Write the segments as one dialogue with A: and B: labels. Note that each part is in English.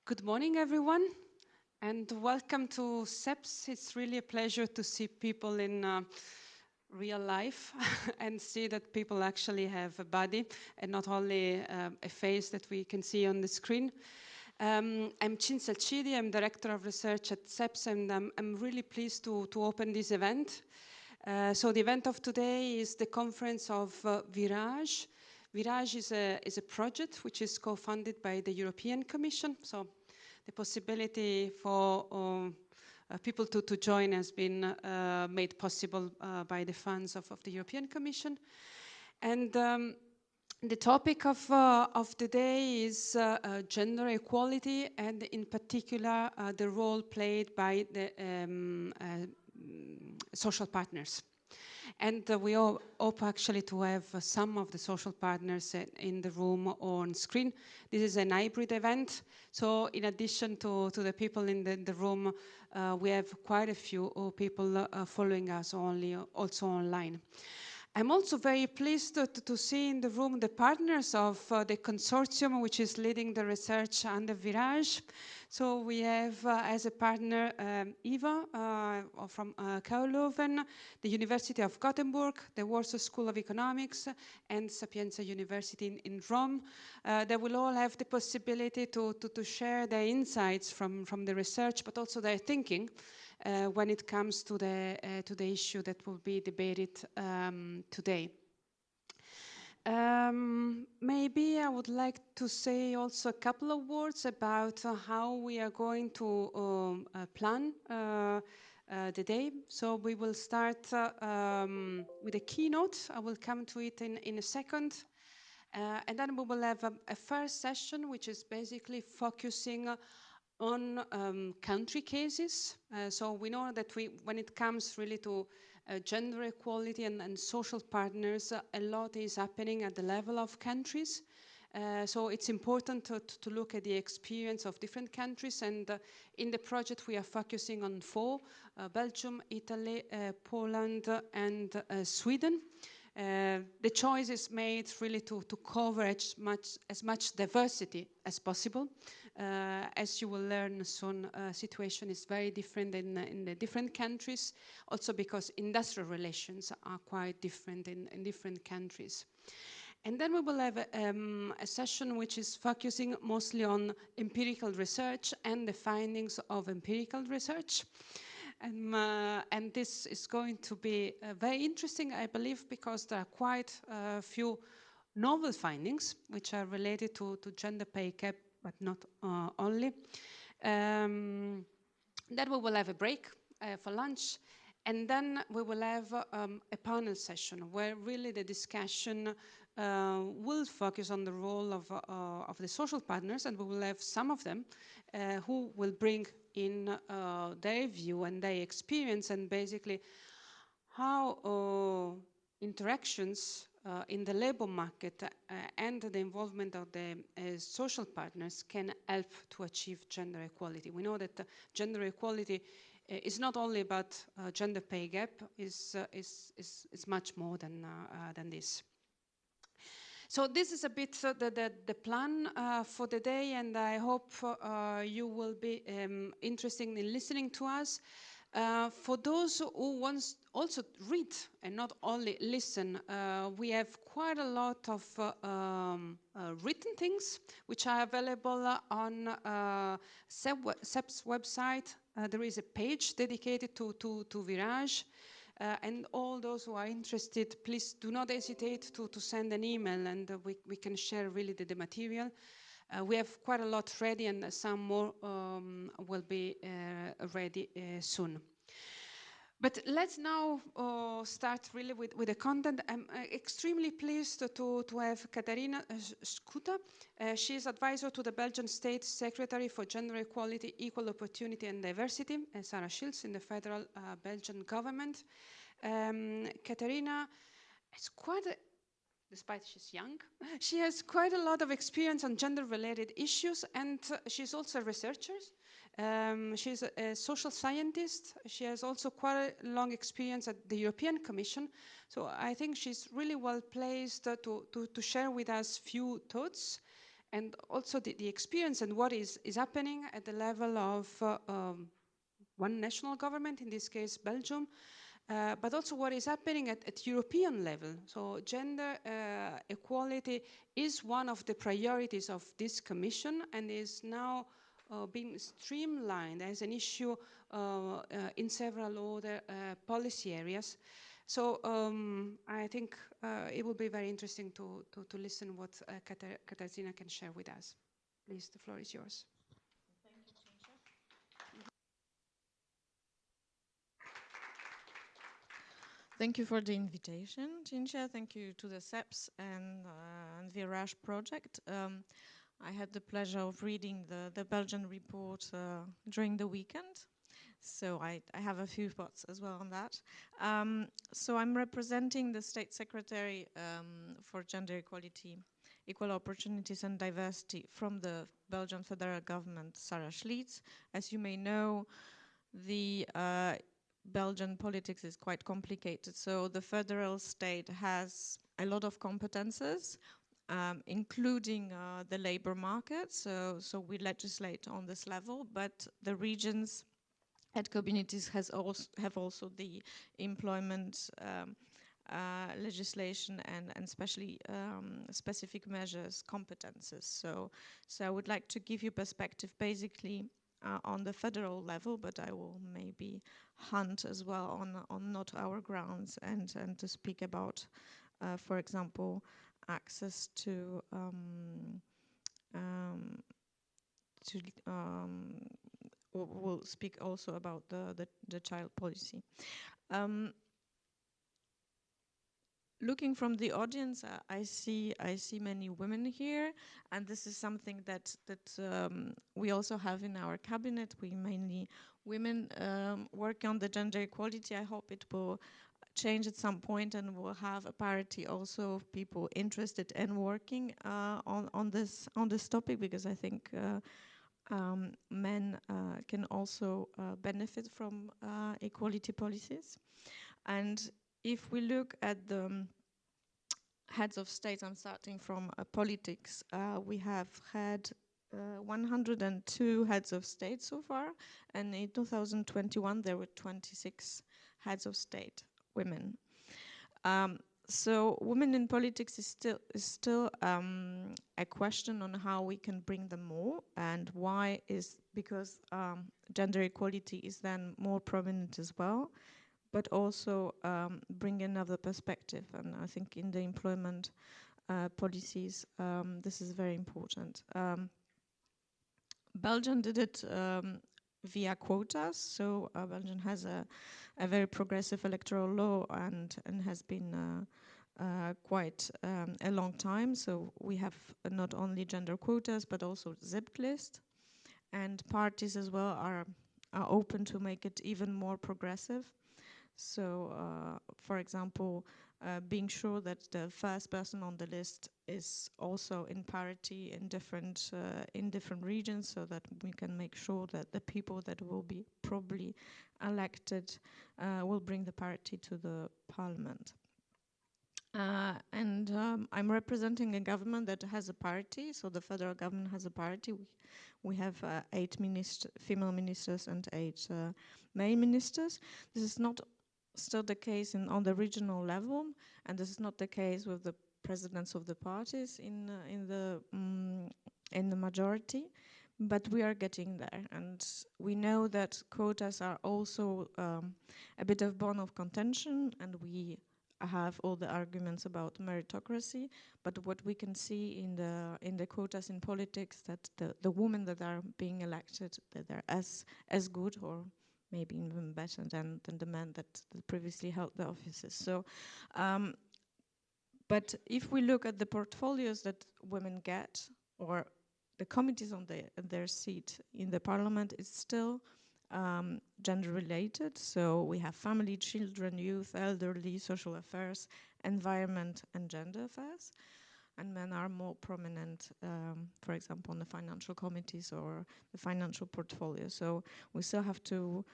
A: Good morning, everyone, and welcome to SEPS. It's really a pleasure to see people in real life and see that people actually have a body and not only a face that we can see on the screen. I'm Cinsel Cidi, I'm Director of Research at SEPS, and I'm really pleased to open this event. So the event of today is the conference of Virage. Virage is a project which is co-funded by the European Commission. So the possibility for people to join has been made possible by the funds of the European Commission. And the topic of the day is gender equality, and in particular the role played by the social partners. And we all hope actually to have some of the social partners in the room or on screen. This is an hybrid event. So in addition to the people in the room, we have quite a few people following us also online. I'm also very pleased to see in the room the partners of the consortium, which is leading the research under Virage. So we have as a partner Eva from Leuven, the University of Gothenburg, the Warsaw School of Economics, and Sapienza University in Rome. They will all have the possibility to share their insights from the research, but also their thinking when it comes to the issue that will be debated today. Maybe I would like to say also a couple of words about how we are going to plan the day. So we will start with a keynote. I will come to it in a second. And then we will have a first session, which is basically focusing on country cases. So we know that when it comes really to gender equality and social partners, a lot is happening at the level of countries. So it's important to look at the experience of different countries, and in the project we are focusing on 4, Belgium, Italy, Poland, and Sweden. The choice is made really to cover as much diversity as possible. As you will learn soon, situation is very different in the different countries, also because industrial relations are quite different in different countries. And then we will have a session which is focusing mostly on empirical research and the findings of empirical research. And this is going to be very interesting, I believe, because there are quite a few novel findings which are related to gender pay gap, but not only. Then we will have a break for lunch, and then we will have a panel session where really the discussion will focus on the role of the social partners, and we will have some of them who will bring in their view and their experience, and basically how interactions in the labor market and the involvement of the social partners can help to achieve gender equality. We know that gender equality is not only about gender pay gap, is much more than this. So this is a bit the plan for the day, and I hope you will be interested in listening to us. For those who want also read and not only listen, we have quite a lot of written things which are available on SEP's website. There is a page dedicated to Virage. And all those who are interested, please do not hesitate to send an email, and we can share really the material. We have quite a lot ready, and some more will be ready soon. But let's now start really with the content. I'm extremely pleased to have Katarzyna Szkuta. She is advisor to the Belgian State Secretary for Gender Equality, Equal Opportunity and Diversity, Sarah Schills, in the federal Belgian government. Katarzyna is despite she's young, she has quite a lot of experience on gender-related issues, and she's also a researcher. She's a social scientist. She has also quite a long experience at the European Commission. So I think she's really well placed to share with us few thoughts. and also the experience and what is happening at the level of one national government, in this case Belgium, but also what is happening at European level. So gender equality is one of the priorities of this commission and is now being streamlined as an issue in several other policy areas. So I think it will be very interesting to listen what Katarzyna can share with us. Please, the floor is yours.
B: Thank you for the invitation, Cinzia. Thank you to the SEPS and the RASH project. I had the pleasure of reading the Belgian report during the weekend. So I have a few thoughts as well on that. So I'm representing the State Secretary for Gender Equality, Equal Opportunities and Diversity from the Belgian federal government, Sarah Schlietz. As you may know, the Belgian politics is quite complicated. So the federal state has a lot of competences, including the labor market. So we legislate on this level, but the regions and communities have also the employment legislation and especially specific measures competences. So I would like to give you perspective basically on the federal level, but I will maybe hunt as well on not our grounds and to speak about, for example, access to we'll speak also about the child policy. Looking from the audience, I see many women here, and this is something that we also have in our cabinet. We mainly women work on the gender equality. I hope it will change at some point, and we'll have a parity also of people interested in working on this topic, because I think men can also benefit from equality policies. And if we look at the heads of state, I'm starting from politics, we have had 102 heads of state so far, and in 2021 there were 26 heads of state, women. So women in politics is still a question on how we can bring them more, and why is because gender equality is then more prominent as well, but also bring another perspective. And I think in the employment policies, this is very important. Belgium did it via quotas. So Belgium has a very progressive electoral law and has been quite a long time. So we have not only gender quotas, but also zipped list. And parties as well are open to make it even more progressive. So, for example, being sure that the first person on the list is also in parity in different regions, so that we can make sure that the people that will be probably elected will bring the parity to the parliament. And I'm representing a government that has a parity, so the federal government has a parity. We have 8 female ministers and 8 male ministers. This is not still the case on the regional level, and this is not the case with the presidents of the parties in the majority, but we are getting there. And we know that quotas are also a bit of bone of contention, and we have all the arguments about meritocracy, but what we can see in the quotas in politics, that the women that are being elected, that are as good or maybe even better than the men that previously held the offices. So, but if we look at the portfolios that women get, or the committees on their seat in the parliament, it's still gender related. So we have family, children, youth, elderly, social affairs, environment, and gender affairs. And men are more prominent, for example, on the financial committees or the financial portfolio. So we still have to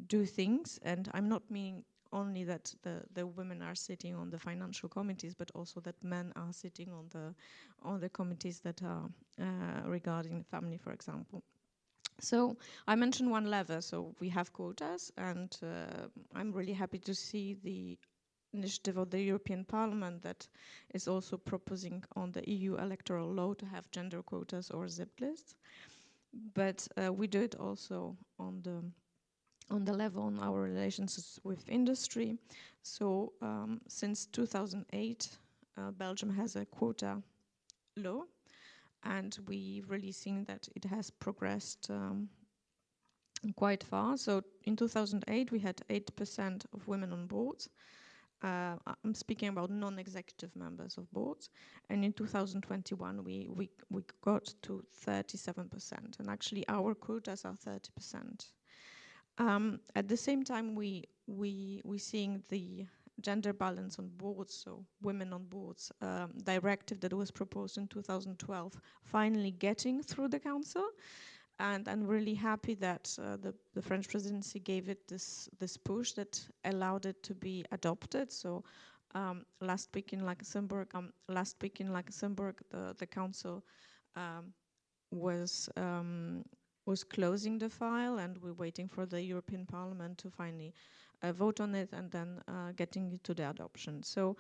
B: do things, and I'm not meaning only that the women are sitting on the financial committees, but also that men are sitting on the committees that are regarding family, for example. So I mentioned one lever, so we have quotas, and I'm really happy to see the initiative of the European Parliament that is also proposing on the EU electoral law to have gender quotas or zipped lists. But we do it also on the level on our relations with industry. So since 2008, Belgium has a quota law, and we've really seen that it has progressed quite far. So in 2008, we had 8% of women on boards. I'm speaking about non-executive members of boards. And in 2021, we got to 37%. And actually, our quotas are 30%. At the same time, we seeing the gender balance on boards, so women on boards, directive that was proposed in 2012, finally getting through the council. And I'm really happy that the French presidency gave it this push that allowed it to be adopted. So last week in Luxembourg, the council was closing the file, and we're waiting for the European Parliament to finally vote on it and then getting it to the adoption. So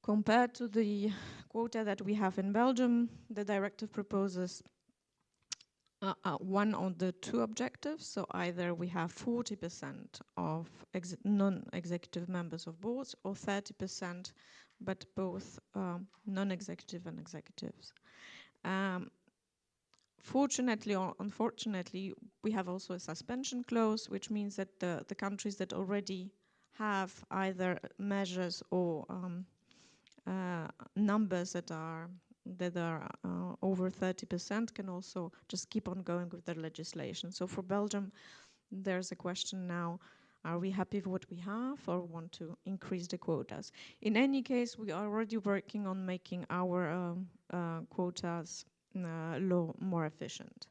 B: compared to the quota that we have in Belgium, the directive proposes one of the two objectives. So either we have 40% of non-executive members of boards, or 30%, but both non-executive and executives. Fortunately or unfortunately, we have also a suspension clause, which means that the countries that already have either measures or numbers that are over 30% can also just keep on going with their legislation. So for Belgium, there's a question now, are we happy with what we have or want to increase the quotas? In any case, we are already working on making our quotas law more efficient.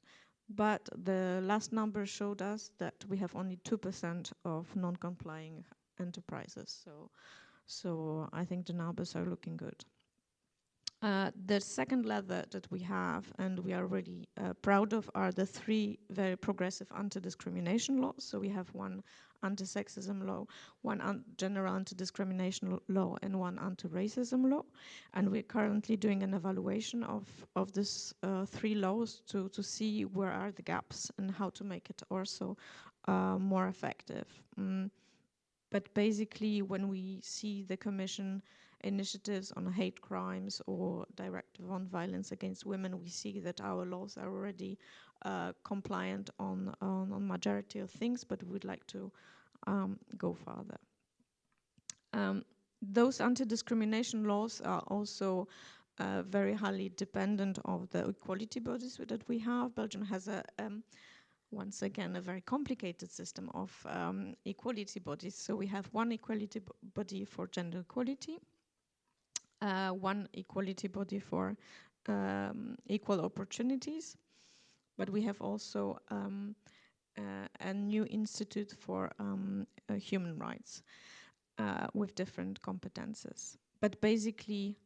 B: But the last number showed us that we have only 2% of non-complying enterprises. So I think the numbers are looking good. The second lever that we have, and we are really proud of, are the three very progressive anti-discrimination laws. So we have one anti-sexism law, one general anti-discrimination law, and one anti-racism law. And we're currently doing an evaluation of these three laws to see where are the gaps and how to make it also more effective. But basically, when we see the Commission initiatives on hate crimes or directive on violence against women, we see that our laws are already compliant on majority of things, but we'd like to go further. Those anti-discrimination laws are also very highly dependent of the equality bodies that we have. Belgium has once again, a very complicated system of equality bodies. So we have one equality body for gender equality, one equality body for equal opportunities, but we have also a new institute for human rights with different competences. But basically,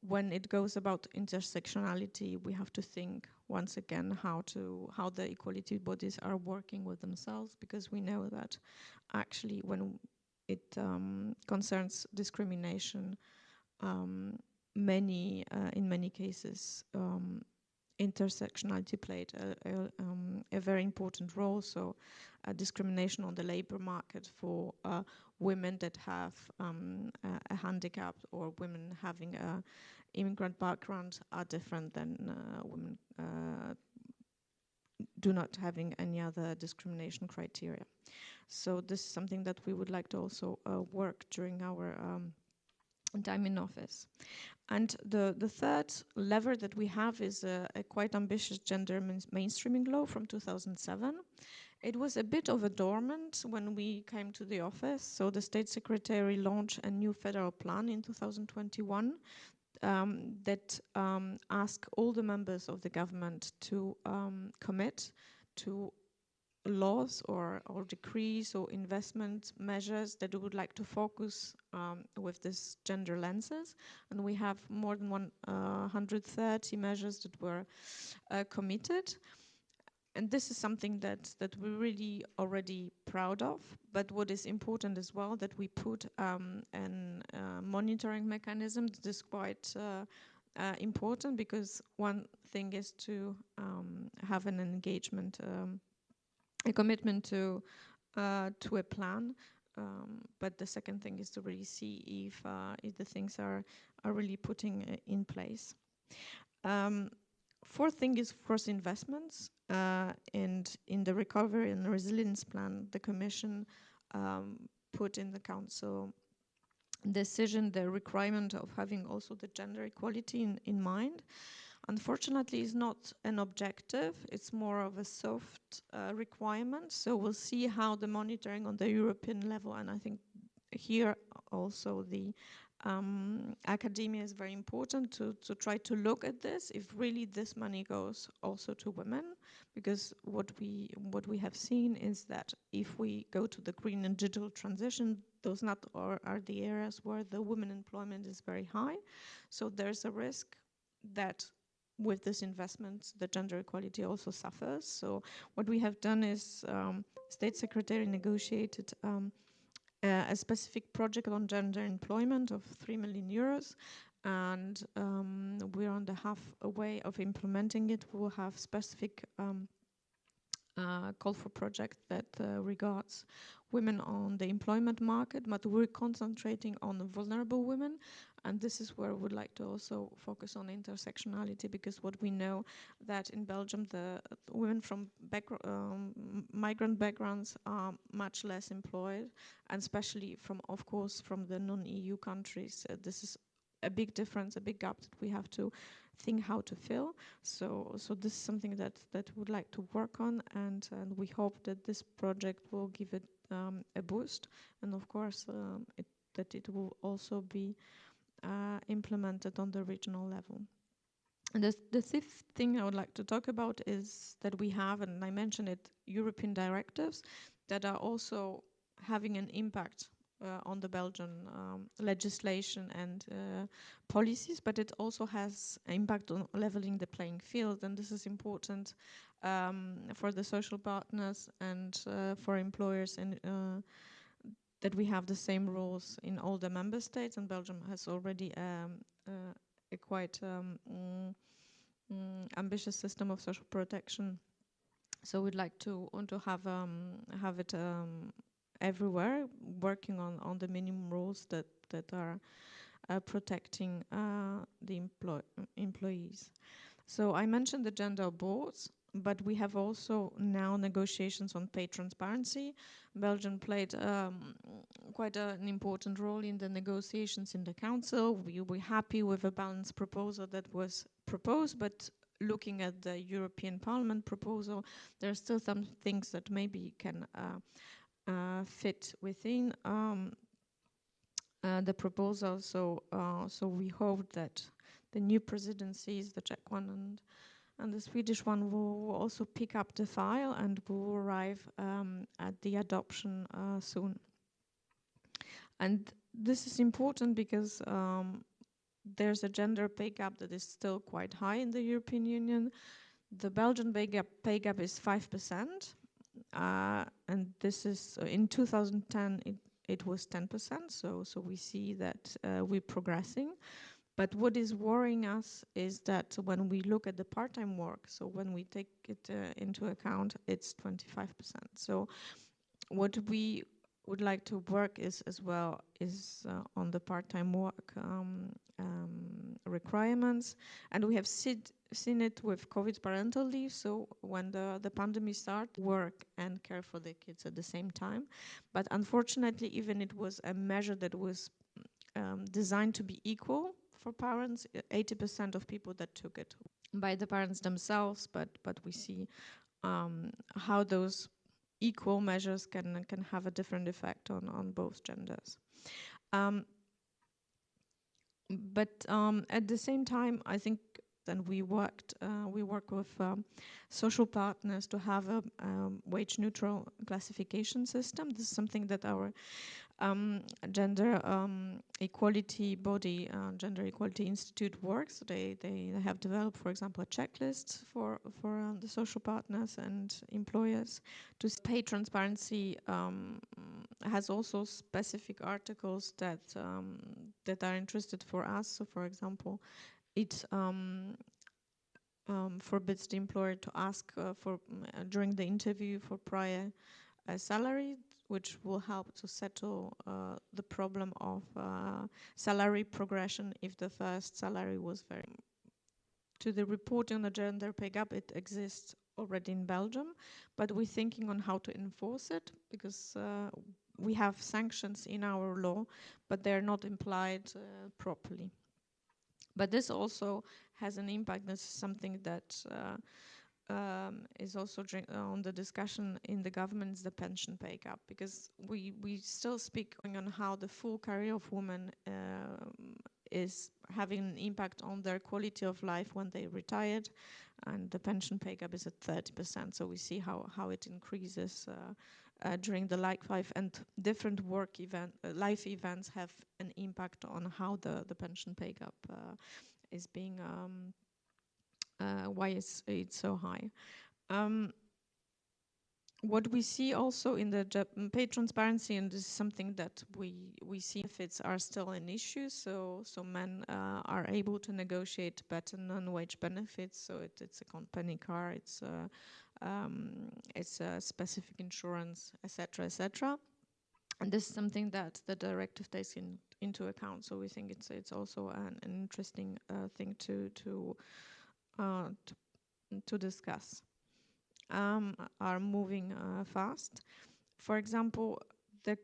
B: when it goes about intersectionality, we have to think once again how the equality bodies are working with themselves, because we know that actually when it concerns discrimination, in many cases intersectionality played a very important role. So discrimination on the labor market for women that have a handicap, or women having a immigrant background, are different than women do not having any other discrimination criteria. So this is something that we would like to also work during our time in office. And the third lever that we have is a quite ambitious gender mainstreaming law from 2007. It was a bit of a dormant when we came to the office. So the State Secretary launched a new federal plan in 2021 that asked all the members of the government to commit to laws or decrees or investment measures that we would like to focus with this gender lenses. And we have more than 130 measures that were committed. And this is something that we're really already proud of. But what is important as well, that we put a monitoring mechanism that is quite important, because one thing is to have an engagement, a commitment to a plan, but the second thing is to really see if the things are really putting in place. Fourth thing is, of course, investments. And in the recovery and resilience plan, the Commission put in the Council decision the requirement of having also the gender equality in mind. Unfortunately, it's not an objective, it's more of a soft requirement. So we'll see how the monitoring on the European level, and I think here also the academia is very important to try to look at this, if really this money goes also to women, because what we have seen is that if we go to the green and digital transition, those not are the areas where the women employment is very high. So there's a risk that with this investment, the gender equality also suffers. So what we have done is State Secretary negotiated a specific project on gender employment of 3 million euros, and we're on the halfway of implementing it. We'll have specific call for project that regards women on the employment market, but we're concentrating on the vulnerable women, and this is where we would like to also focus on intersectionality, because what we know that in Belgium the women from migrant backgrounds are much less employed, and especially from, of course, from the non-EU countries. This is a big difference, a big gap that we have to think how to fill. So this is something that we would like to work on, and we hope that this project will give it a boost, and of course that it will also be implemented on the regional level. And the fifth thing I would like to talk about is that we have, and I mentioned it, European directives that are also having an impact on the Belgian legislation and policies, but it also has an impact on leveling the playing field, and this is important for the social partners and for employers, and that we have the same rules in all the member states, and Belgium has already a quite ambitious system of social protection. So we'd like to have it everywhere, working on the minimum rules that are protecting the employees. So I mentioned the gender boards, but we have also now negotiations on pay transparency. Belgium played quite an important role in the negotiations in the Council. We're happy with a balanced proposal that was proposed, but looking at the European Parliament proposal, there are still some things that maybe can fit within the proposal. So we hope that the new presidencies, the Czech one and the Swedish one, will also pick up the file and will arrive at the adoption soon. And this is important because there's a gender pay gap that is still quite high in the European Union. The Belgian pay gap is 5%, and this is in 2010 it was 10%. So we see that we're progressing. But what is worrying us is that when we look at the part-time work, so when we take it into account, it's 25%. So what we would like to work is as well is on the part-time work requirements, and we have seen it with COVID parental leave. So when the pandemic started, work and care for the kids at the same time. But unfortunately, even it was a measure that was designed to be equal for parents, 80% of people that took it by the parents themselves, but we see how those equal measures can have a different effect on both genders. But at the same time, I think And we work with social partners to have a wage neutral classification system. This is something that our gender equality body, Gender Equality Institute works. They have developed, for example, a checklist for the social partners and employers to pay transparency. Has also specific articles that that are interested for us. So, for example, it forbids the employer to ask for during the interview for prior salary, which will help to settle the problem of salary progression if the first salary was very. To the reporting on the gender pay gap, it exists already in Belgium, but we're thinking on how to enforce it, because we have sanctions in our law, but they're not applied properly. But this also has an impact. This is something that is also on the discussion in the government, is the pension pay gap, because we still speak on how the full career of women is having an impact on their quality of life when they retired, and the pension pay gap is at 30%. So we see how it increases during the life, and different life events have an impact on how the pension pay gap is being why it's so high. What we see also in the pay transparency, and this is something that we see benefits are still an issue. So men are able to negotiate better non-wage benefits. So it's a company car, it's a specific insurance, etc., etc. And this is something that the directive takes into account. So we think it's also an interesting thing to discuss. Are moving fast. For example, the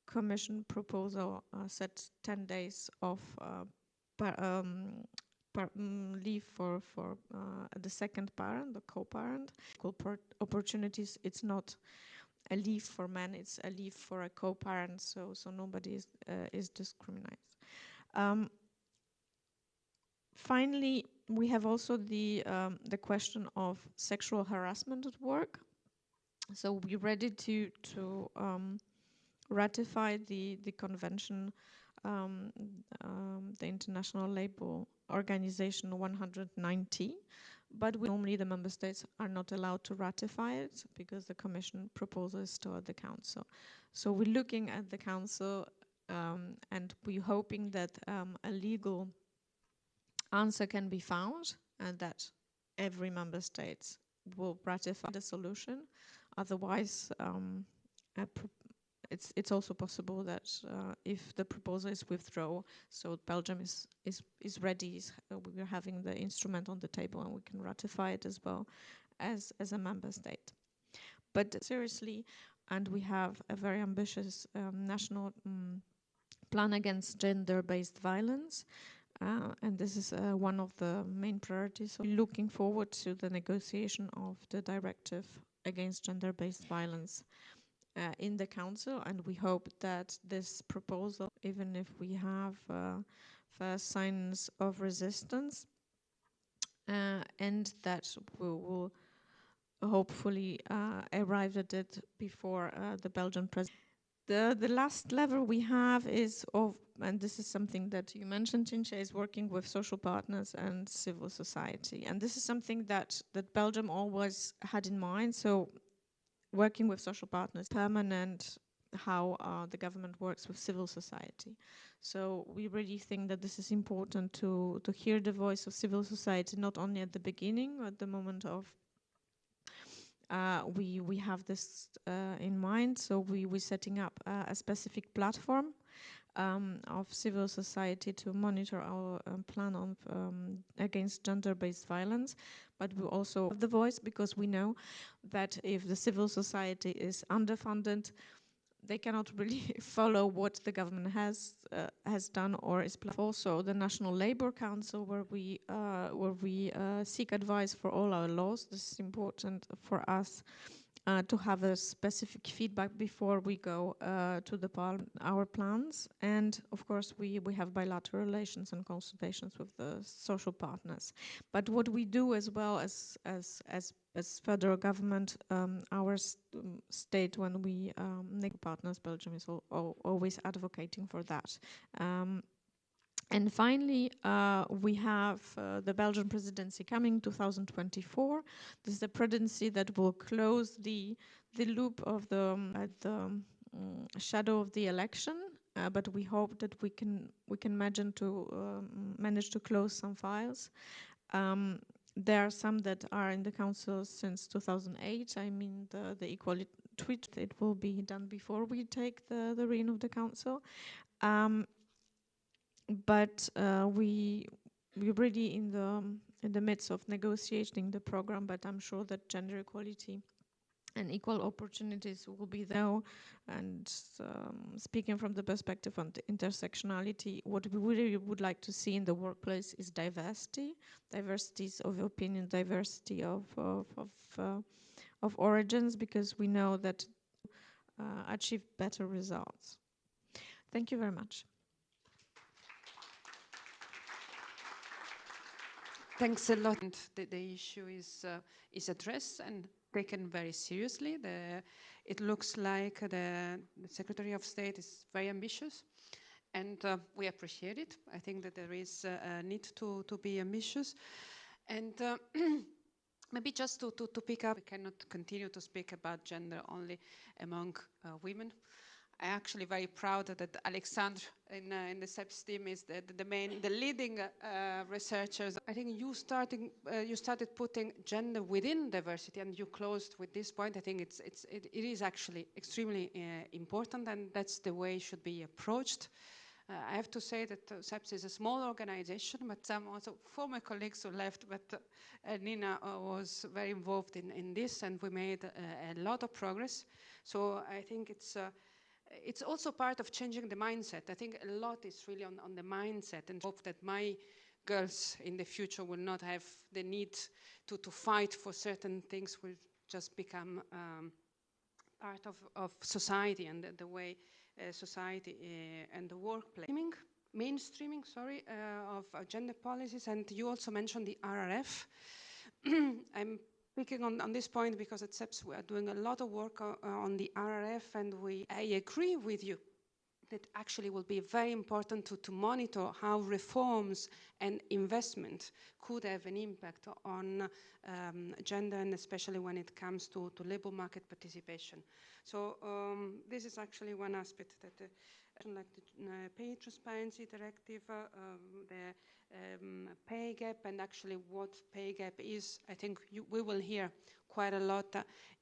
B: Commission proposal set 10 days of leave for the second parent, the co-parent. Opportunities, it's not a leave for men, it's a leave for a co-parent, so nobody is discriminated. Finally, we have also the question of sexual harassment at work. So we're ready to ratify the convention, the International Labour Organization 190, but normally the member states are not allowed to ratify it because the Commission proposal is still at the Council. So we're looking at the Council and we're hoping that a legal answer can be found and that every member state will ratify the solution. Otherwise, it's also possible that if the proposal is withdrawn, so Belgium is ready, we're having the instrument on the table and we can ratify it as well as a member state. But seriously, and we have a very ambitious national plan against gender-based violence. And this is one of the main priorities. So looking forward to the negotiation of the directive against gender-based violence in the Council, and we hope that this proposal, even if we have first signs of resistance, and that we will hopefully arrive at it before the Belgian presidency. The last lever we have is and this is something that you mentioned, Cinzia, is working with social partners and civil society. And this is something that Belgium always had in mind. So working with social partners, permanent, how the government works with civil society. So we really think that this is important to hear the voice of civil society, not only at the beginning, at the moment of we have this in mind. So we're setting up a specific platform of civil society to monitor our plan on against gender-based violence. But we also have the voice, because we know that if the civil society is underfunded, they cannot really follow what the government has done or is planned. Also, the National Labour Council, where we seek advice for all our laws. This is important for us to have a specific feedback before we go to our plans. And of course, we have bilateral relations and consultations with the social partners. But what we do as well as federal government, our state, when we make partners, Belgium is always advocating for that. And finally, we have the Belgian presidency coming 2024. This is a presidency that will close the loop of the shadow of the election. But we hope that we can manage to close some files. There are some that are in the council since 2008. I mean, the equality tweet, it will be done before we take the reign of the council. But we're really in the midst of negotiating the program, but I'm sure that gender equality and equal opportunities will be there. And speaking from the perspective of the intersectionality, what we really would like to see in the workplace is diversities of opinion, diversity of origins, because we know that achieve better results. Thank you very much.
A: Thanks a lot. The issue is addressed and taken very seriously. It looks like the Secretary of State is very ambitious, and we appreciate it. I think that there is a need to be ambitious. And maybe just to pick up, we cannot continue to speak about gender only among women. I'm actually very proud that Alexandre in the SEPS team is the leading researchers. I think you started putting gender within diversity, and you closed with this point. I think it is actually extremely important, and that's the way it should be approached. I have to say that SEPS is a small organization, but some also former colleagues who left, but Nina was very involved in this, and we made a lot of progress. So I think it's also part of changing the mindset. I think a lot is really on the mindset, and hope that my girls in the future will not have the need to fight for certain things, will just become part of society and the way society and the workplace. Mainstreaming, of gender policies, and you also mentioned the RRF. I'm picking on this point because at SEPS we are doing a lot of work on the RRF, and I agree with you that actually will be very important to monitor how reforms and investment could have an impact on gender, and especially when it comes to labor market participation. So this is actually one aspect that like the pay transparency directive, the pay gap, and actually what pay gap is. I think we will hear quite a lot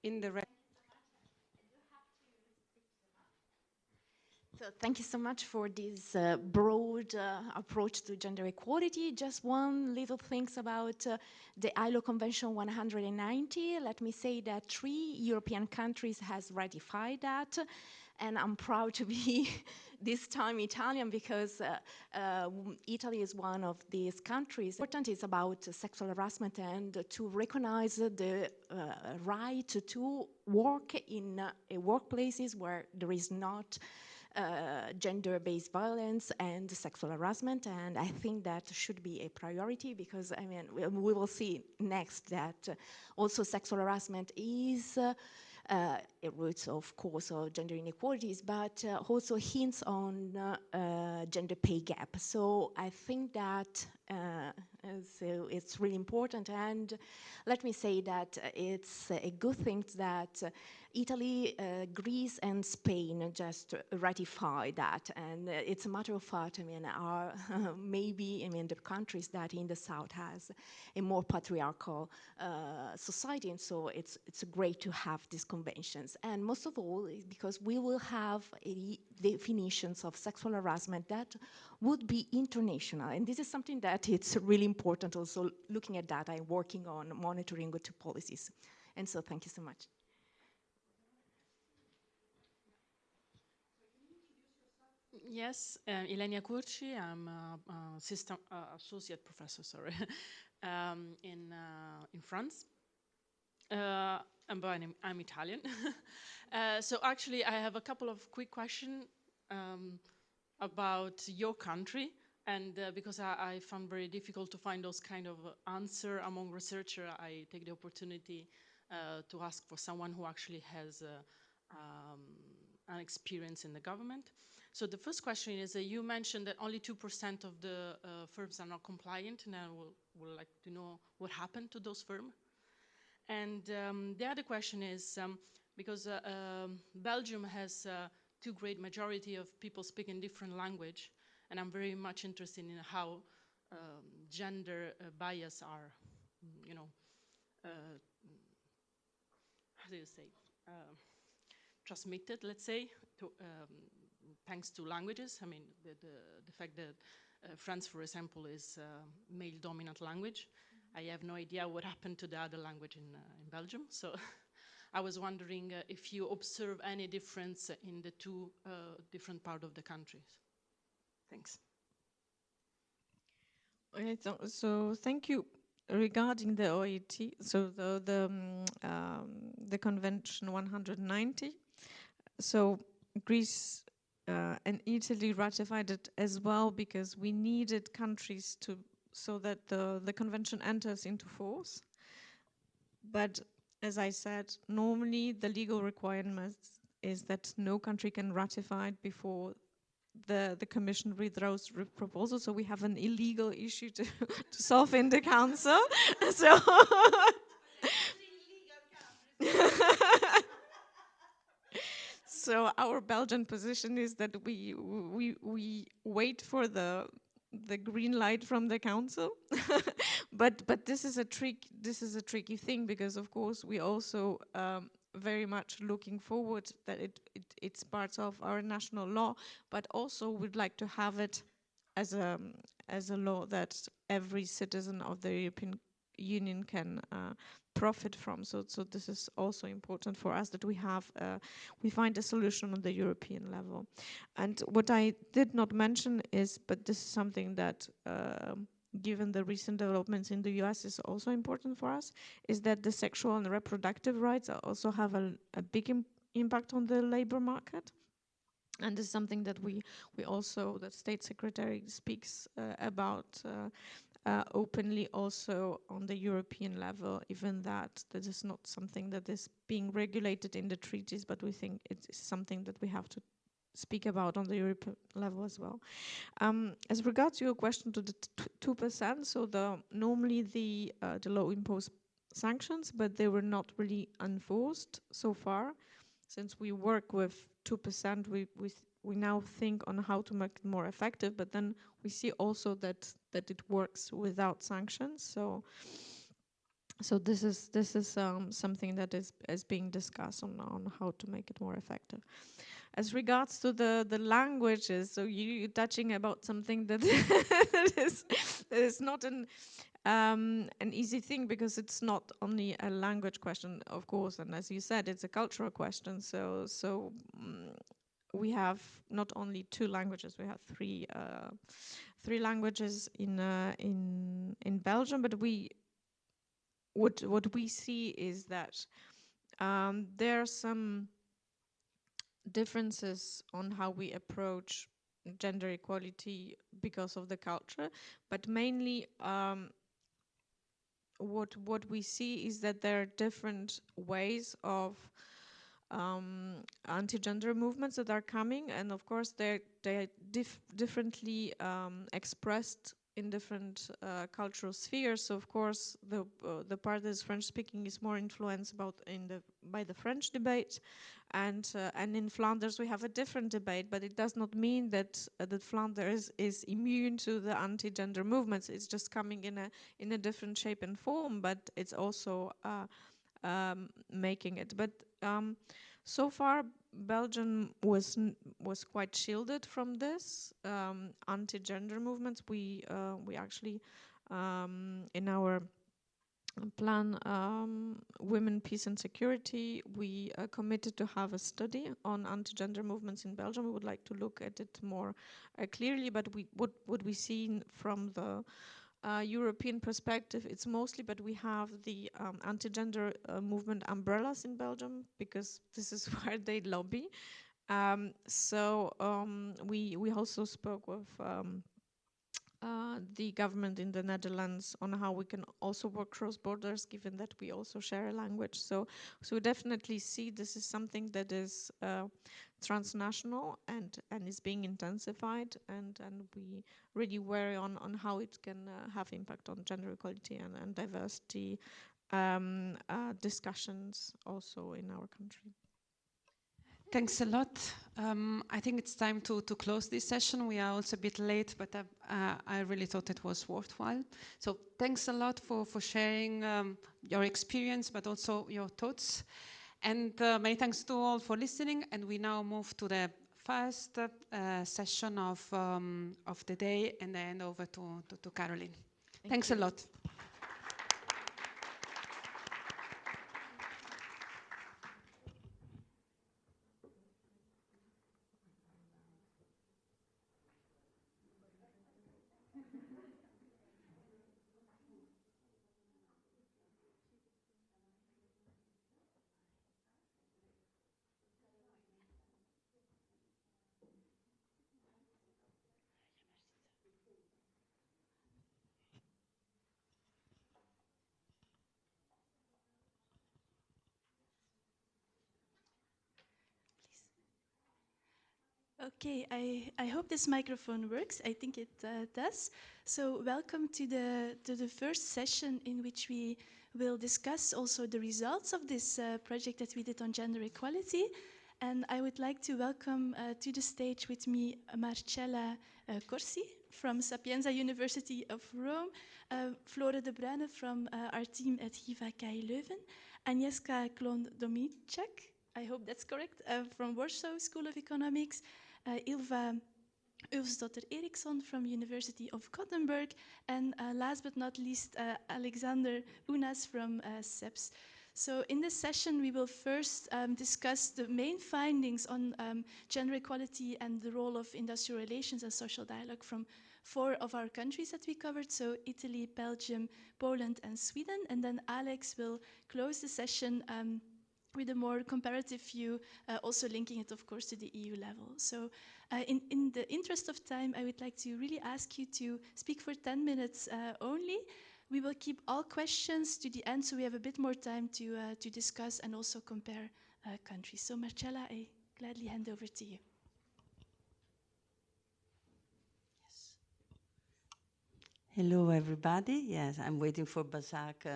A: in the
C: So thank you so much for this broad approach to gender equality. Just one little things about the Ilo Convention 190. Let me say that 3 European countries has ratified that, and I'm proud to be this time Italian, because Italy is one of these countries. Important is about sexual harassment and to recognize the right to work in workplaces where there is not gender-based violence and sexual harassment, and I think that should be a priority, because I mean we will see next that also sexual harassment is a root, of course, of gender inequalities, but also hints on gender pay gap. So I think that so it's really important, and let me say that it's a good thing that Italy, Greece, and Spain just ratified that, and it's a matter of fact. I mean, are maybe the countries that in the south has a more patriarchal society, and so it's great to have these conventions. And most of all, because we will have definitions of sexual harassment that would be international, and this is something that it's really important. Also, looking at that, I'm working on monitoring the two policies, and so thank you so much.
D: Yes, Ilenia Curci. I'm associate professor, in France. but I'm Italian. So actually, I have a couple of quick questions about your country, and because I found very difficult to find those kind of answer among researchers, I take the opportunity to ask for someone who actually has an experience in the government. So the first question is, you mentioned that only 2% of the firms are not compliant, and I would like to know what happened to those firms. And the other question is, because Belgium has two great majority of people speaking different language, and I'm very much interested in how gender bias are, you know, how do you say, transmitted, let's say, to, thanks to languages. I mean, the fact that France, for example, is male-dominant language. I have no idea what happened to the other language in Belgium. So I was wondering if you observe any difference in the two different parts of the countries. Thanks.
B: Okay, so thank you. Regarding the OIT, so the Convention 190, so Greece and Italy ratified it as well because we needed countries to, so that the convention enters into force. But as I said, normally the legal requirement is that no country can ratify it before the Commission withdraws the proposal. So we have an illegal issue to solve in the Council. So so our Belgian position is that we wait for the green light from the Council. but this is a tricky thing, because of course we also very much looking forward that it's part of our national law, but also would like to have it as a law that every citizen of the European Union can profit from. So this is also important for us, that we find a solution on the European level. And what I did not mention is, but this is something that given the recent developments in the US is also important for us, is that the sexual and reproductive rights also have a big impact on the labor market. And this is something that we also, the State Secretary speaks about openly also on the European level, even that this is not something that is being regulated in the treaties, but we think it's something that we have to speak about on the European level as well. As regards to your question to the 2%, so normally the law imposed sanctions, but they were not really enforced so far. Since we work with 2%, we now think on how to make it more effective, but then we see also that it works without sanctions. So this is something that is being discussed on how to make it more effective. As regards to the languages, so you're touching about something that is not an easy thing, because it's not only a language question, of course, and as you said, it's a cultural question. So we have not only two languages, we have three languages in Belgium, but what we see is that there are some differences on how we approach gender equality because of the culture, but mainly what we see is that there are different ways of anti-gender movements that are coming, and of course they're differently expressed in different cultural spheres. So of course the part that is French speaking is more influenced by the French debate, and in Flanders we have a different debate, but it does not mean that Flanders is immune to the anti-gender movements. It's just coming in a different shape and form, but it's also making it. But so far, Belgium was quite shielded from this anti-gender movements. We actually in our plan Women, Peace and Security, we committed to have a study on anti-gender movements in Belgium. We would like to look at it more clearly, but what we see from the European perspective, it's mostly, but we have the anti-gender movement umbrellas in Belgium, because this is where they lobby. We also spoke with the government in the Netherlands on how we can also work cross borders, given that we also share a language. So we definitely see this is something that is transnational and is being intensified, and we really worry on how it can have impact on gender equality and diversity discussions also in our country.
A: Thanks a lot. I think it's time to close this session. We are also a bit late, but I really thought it was worthwhile. So thanks a lot for sharing your experience, but also your thoughts. And many thanks to all for listening. And we now move to the first session of the day, and I hand over to Caroline. Thanks a lot.
E: Okay, I hope this microphone works. I think it does. So welcome to the first session in which we will discuss also the results of this project that we did on gender equality. And I would like to welcome to the stage with me Marcella Corsi from Sapienza University of Rome, Flore de Bruyne from our team at HIVA KI Leuven, Agnieszka Klon-Domicek, I hope that's correct, from Warsaw School of Economics, Ilva Ulfsdotter-Eriksson from University of Gothenburg, and last but not least, Alexander Unas from CEPS. So in this session, we will first discuss the main findings on gender equality and the role of industrial relations and social dialogue from 4 of our countries that we covered, so Italy, Belgium, Poland, and Sweden. And then Alex will close the session with a more comparative view, also linking it, of course, to the EU level. So in the interest of time, I would like to really ask you to speak for 10 minutes only. We will keep all questions to the end, so we have a bit more time to discuss and also compare countries. So Marcella, I gladly hand over to you.
F: Yes. Hello, everybody. Yes, I'm waiting for Basak.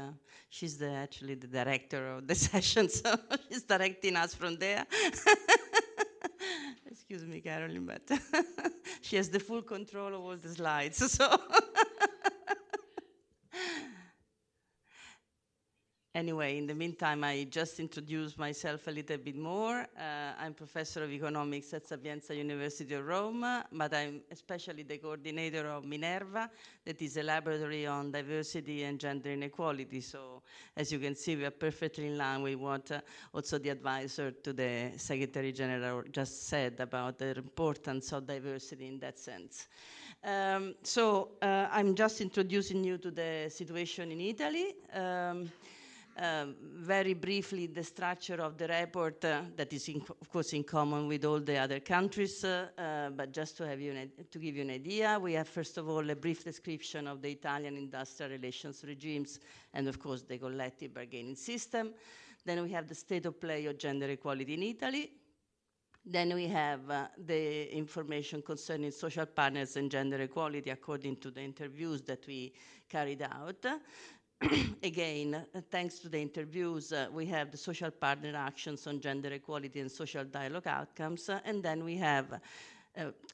F: She's actually the director of the session, so she's directing us from there. Excuse me, Caroline, but she has the full control of all the slides, so. Anyway, in the meantime, I just introduced myself a little bit more. I'm professor of economics at Sapienza University of Rome, but I'm especially the coordinator of Minerva, that is a laboratory on diversity and gender inequality. So, as you can see, we are perfectly in line with what also the advisor to the Secretary General just said about the importance of diversity in that sense. I'm just introducing you to the situation in Italy. Very briefly, the structure of the report that is, of course, in common with all the other countries, but just to give you an idea, we have, first of all, a brief description of the Italian industrial relations regimes and, of course, the collective bargaining system. Then we have the state of play of gender equality in Italy. Then we have the information concerning social partners and gender equality according to the interviews that we carried out. Again, thanks to the interviews, we have the social partner actions on gender equality and social dialogue outcomes, and then we have,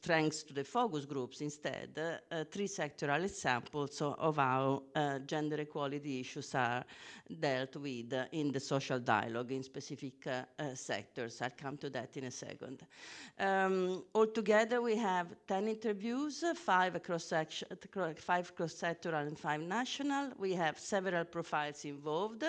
F: thanks to the focus groups instead, 3 sectoral examples of how gender equality issues are dealt with in the social dialogue in specific sectors. I'll come to that in a second. Altogether, we have 10 interviews, 5 cross-sectoral and 5 national. We have several profiles involved,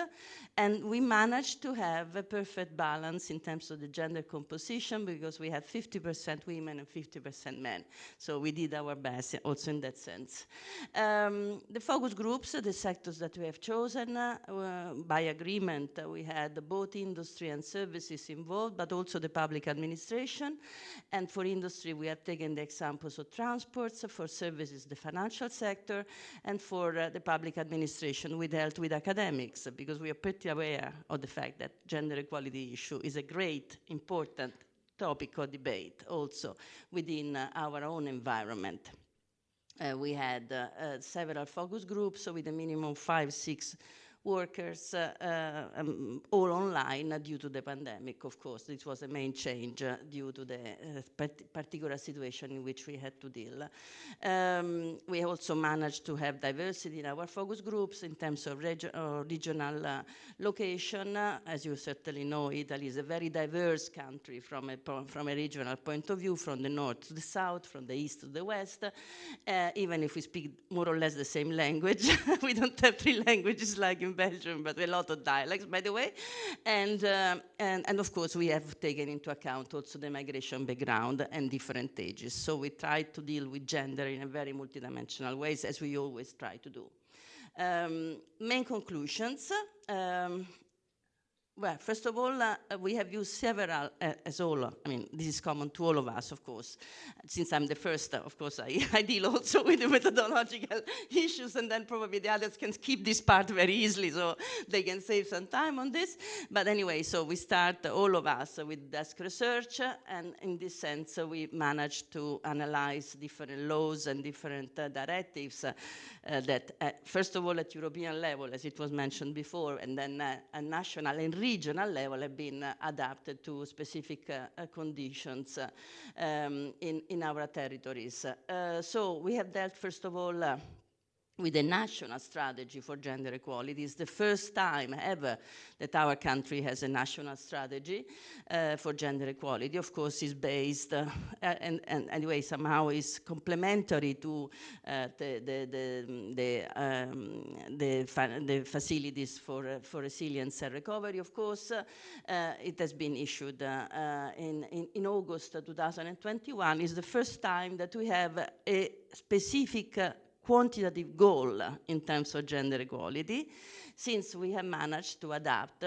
F: and we managed to have a perfect balance in terms of the gender composition because we have 50% women and 50% 50% men. So we did our best also in that sense. The focus groups, the sectors that we have chosen, by agreement, we had both industry and services involved, but also the public administration. And for industry, we have taken the examples of transports, for services, the financial sector, and for the public administration, we dealt with academics, because we are pretty aware of the fact that gender equality issue is a great, important topic of debate also within our own environment. We had several focus groups with a minimum of 5-6 workers, all online due to the pandemic, of course. This was a main change due to the particular situation in which we had to deal. We also managed to have diversity in our focus groups in terms of regional location. As you certainly know, Italy is a very diverse country from a regional point of view, from the north to the south, from the east to the west. Even if we speak more or less the same language, we don't have 3 languages like in Belgium, but a lot of dialects, by the way. And of course, we have taken into account also the migration background and different ages. So we try to deal with gender in a very multidimensional ways, as we always try to do. Main conclusions. Well, first of all, we have used several, as all, I mean, this is common to all of us, of course. Since I'm the first, of course, I deal also with the methodological issues, and then probably the others can skip this part very easily, so they can save some time on this. But anyway, so we start, all of us, with desk research, and in this sense, we managed to analyze different laws and different directives that, first of all, at European level, as it was mentioned before, and then at national and regional level have been adapted to specific conditions in our territories. So we have dealt, first of all, with a national strategy for gender equality. It's the first time ever that our country has a national strategy for gender equality. Of course, it's based, and anyway, somehow is complementary to the facilities for resilience and recovery. Of course, it has been issued in August 2021. It's the first time that we have a specific quantitative goal in terms of gender equality, since we have managed to adapt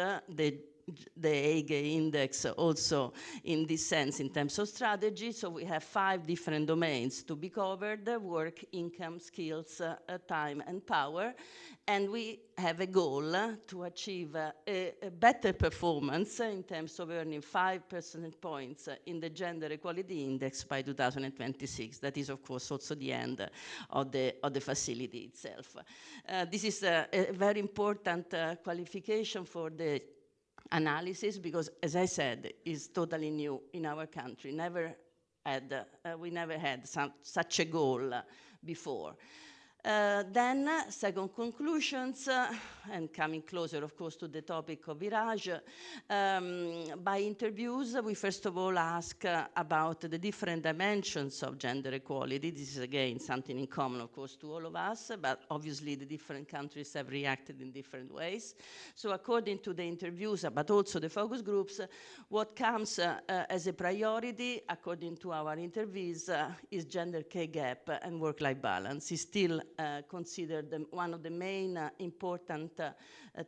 F: the AGE index also in this sense in terms of strategy. So we have 5 different domains to be covered: work, income, skills, time, and power. And we have a goal to achieve a better performance in terms of earning 5 percentage points in the gender equality index by 2026. That is, of course, also the end of the facility itself. This is a very important qualification for the analysis, because, as I said, is totally new in our country. We never had such a goal before. Then, second conclusions, and coming closer, of course, to the topic of Virage, by interviews, we first of all ask about the different dimensions of gender equality. This is, again, something in common, of course, to all of us, but obviously the different countries have reacted in different ways. So according to the interviews, but also the focus groups, what comes as a priority, according to our interviews, is gender pay gap and work-life balance. Is still considered one of the main important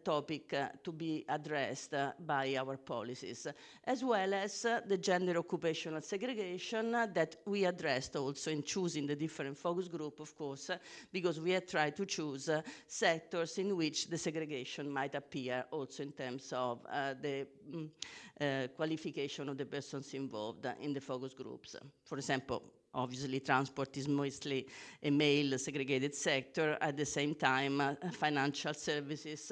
F: topic to be addressed by our policies, as well as the gender occupational segregation that we addressed also in choosing the different focus group, of course, because we have tried to choose sectors in which the segregation might appear also in terms of the qualification of the persons involved in the focus groups. For example, obviously, transport is mostly a male segregated sector. At the same time, financial services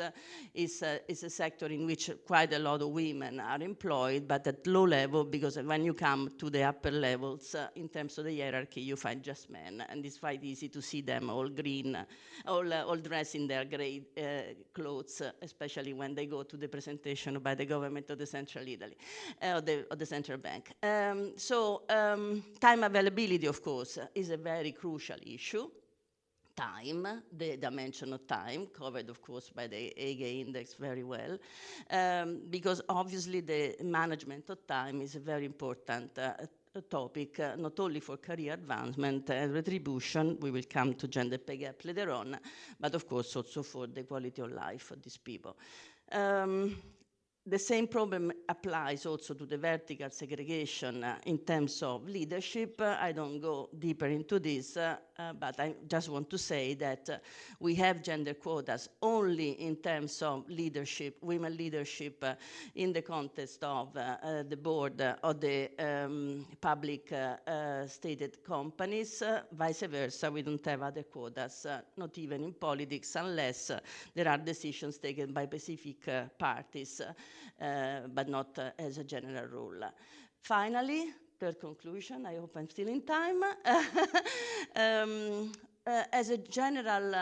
F: is a sector in which quite a lot of women are employed, but at low level, because when you come to the upper levels, in terms of the hierarchy, you find just men, and it's quite easy to see them all green, all dressed in their gray clothes, especially when they go to the presentation by the government of the Central Italy, of the Central Bank. Time availability, of course, is a very crucial issue. Time, the dimension of time, covered, of course, by the AGE index very well, because obviously the management of time is a very important topic, not only for career advancement and retribution, we will come to gender pay gap later on, but of course also for the quality of life for these people. The same problem applies also to the vertical segregation in terms of leadership. I don't go deeper into this, but I just want to say that we have gender quotas only in terms of leadership, women leadership, in the context of the board of the public stated companies. Vice versa, we don't have other quotas, not even in politics, unless there are decisions taken by specific parties. But not as a general rule. Finally, third conclusion, I hope I'm still in time. As a general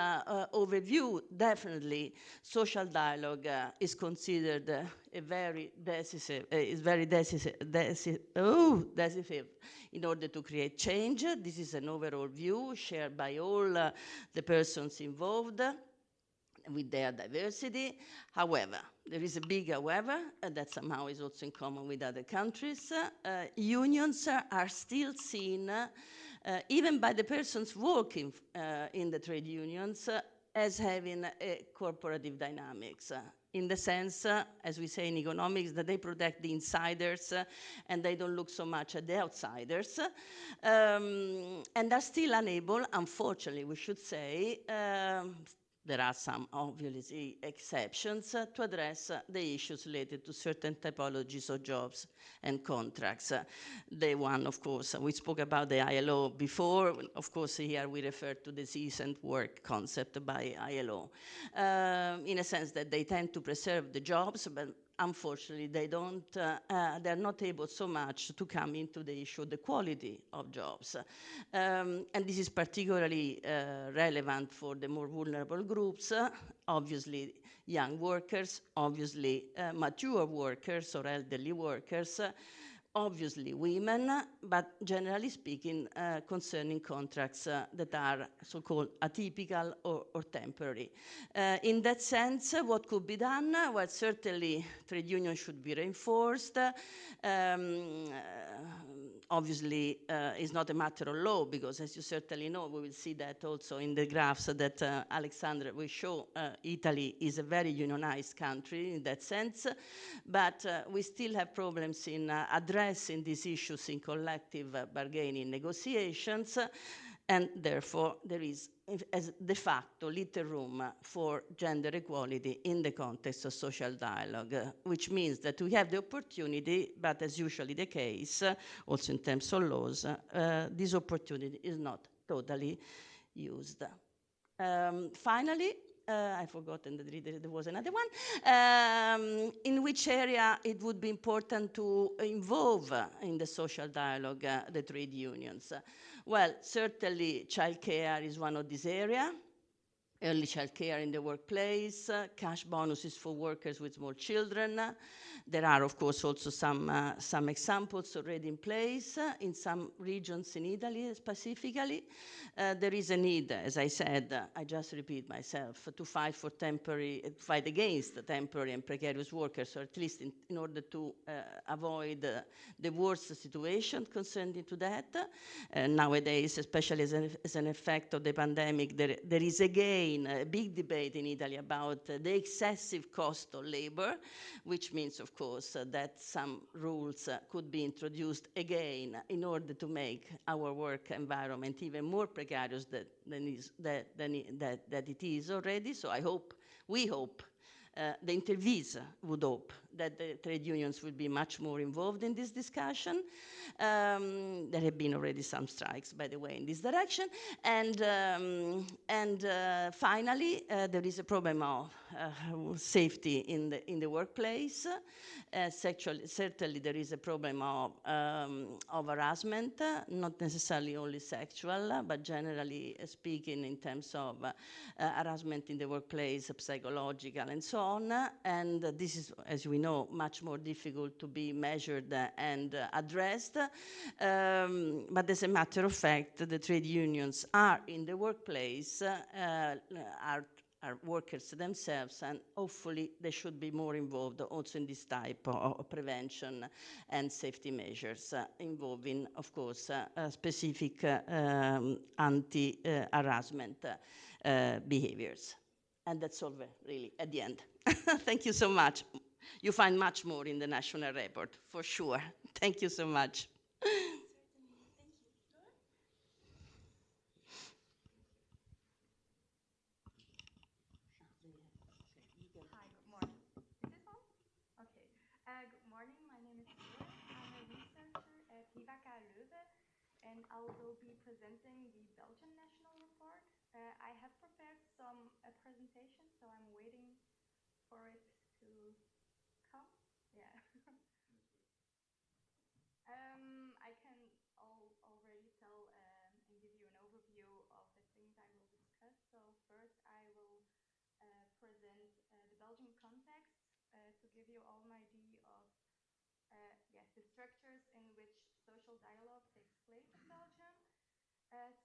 F: overview, definitely social dialogue is considered a very decisive, decisive in order to create change. This is an overall view shared by all the persons involved with their diversity. However, there is a big however, that somehow is also in common with other countries. Unions are still seen, even by the persons working in the trade unions, as having a corporative dynamics. In the sense, as we say in economics, that they protect the insiders and they don't look so much at the outsiders, and are still unable, unfortunately we should say, there are some obviously exceptions to address the issues related to certain typologies of jobs and contracts. The one, of course, we spoke about the ILO before. Of course, here we refer to the decent work concept by ILO, in a sense that they tend to preserve the jobs, but unfortunately, they're not able so much to come into the issue of the quality of jobs. And this is particularly relevant for the more vulnerable groups, obviously young workers, obviously mature workers or elderly workers, obviously women, but generally speaking, concerning contracts that are so-called atypical or temporary. In that sense, what could be done? Well, certainly trade unions should be reinforced. Obviously, it's not a matter of law, because as you certainly know, we will see that also in the graphs that Alexandra will show, Italy is a very unionized country in that sense, but we still have problems in addressing these issues in collective bargaining negotiations, and therefore there is as de facto little room for gender equality in the context of social dialogue, which means that we have the opportunity, but as usually the case, also in terms of laws, this opportunity is not totally used. Finally, I've forgotten that there was another one. In which area it would be important to involve in the social dialogue the trade unions? Well, certainly childcare is one of these areas. Early childcare in the workplace, cash bonuses for workers with small children. There are, of course, also some examples already in place in some regions in Italy specifically. There is a need, as I said, I just repeat myself, to fight against temporary and precarious workers, or at least in order to avoid the worst situation concerning to that. Nowadays, especially as an effect of the pandemic, there is again a big debate in Italy about the excessive cost of labor, which means, of course, that some rules could be introduced again in order to make our work environment even more precarious than it is already. So we hope, the interviewees would hope that the trade unions will be much more involved in this discussion. There have been already some strikes, by the way, in this direction. And finally, there is a problem of safety in the workplace. Certainly, there is a problem of harassment, not necessarily only sexual, but generally speaking in terms of harassment in the workplace, psychological, and so on. And this is, as we know, much more difficult to be measured and addressed. But as a matter of fact, the trade unions are in the workplace, are are workers themselves, and hopefully they should be more involved also in this type of prevention and safety measures involving, of course, specific anti-harassment behaviors. And that's all really at the end. Thank you so much. You find much more in the national report, for sure. Thank you so much.
G: Good morning, my name is Fleur. I'm a researcher at HIVACA Leuven, and I will be presenting the Belgian national report. I have prepared some presentation, so I'm waiting for it to come. Yeah. I can already tell and give you an overview of the things I will discuss. So first I will present the Belgian context to give you all an idea of the structures in which social dialogue takes place in Belgium.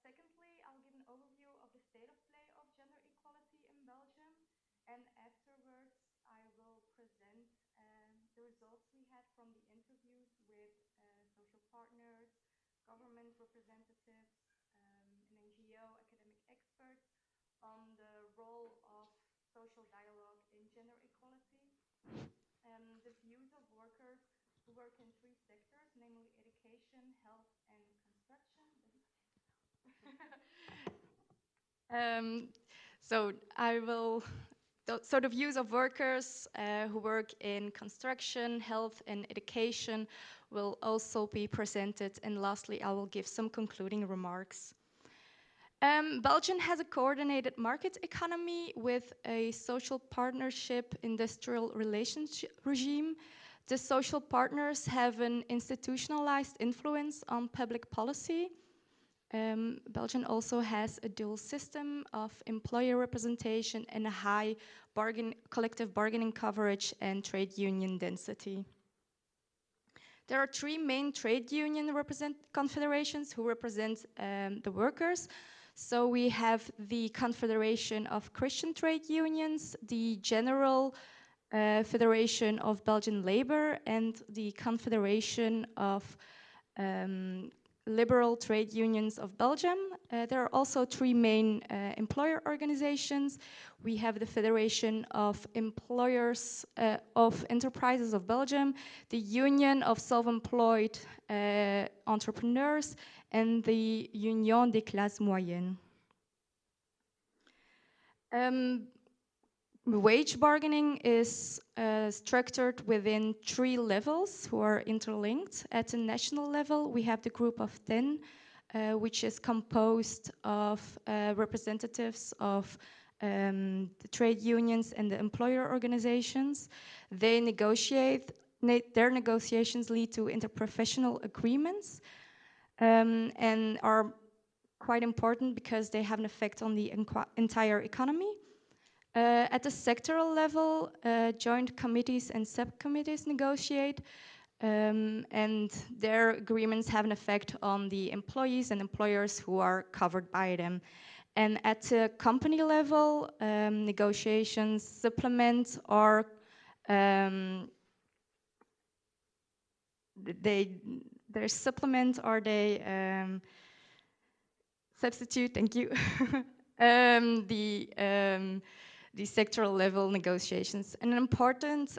G: Secondly, I'll give an overview of the state of play of gender equality in Belgium. And afterwards, I will present the results we had from the interviews with social partners, government representatives, an NGO, academic experts on the role of social dialogue in gender equality. The views of workers who work in 3 sectors, namely education, health, and construction. So the views of workers who work in construction, health, and education will also be presented. And lastly, I will give some concluding remarks. Belgium has a coordinated market economy with a social partnership industrial relationship regime. The social partners have an institutionalized influence on public policy. Belgium also has a dual system of employer representation and a high collective bargaining coverage and trade union density. There are 3 main trade union confederations who represent the workers. So we have the Confederation of Christian Trade Unions, the General Federation of Belgian Labor, and the Confederation of Liberal Trade Unions of Belgium. There are also 3 main employer organizations. We have the Federation of Employers of Enterprises of Belgium, the Union of Self-Employed Entrepreneurs, and the Union des Classes Moyennes. Wage bargaining is structured within 3 levels who are interlinked. At the national level, we have the group of 10, which is composed of representatives of the trade unions and the employer organizations. They negotiate, their negotiations lead to interprofessional agreements and are quite important because they have an effect on the entire economy. At the sectoral level, joint committees and subcommittees negotiate, and their agreements have an effect on the employees and employers who are covered by them. And at the company level, negotiations supplement or they supplement or they substitute, thank you, the sectoral level negotiations. And an important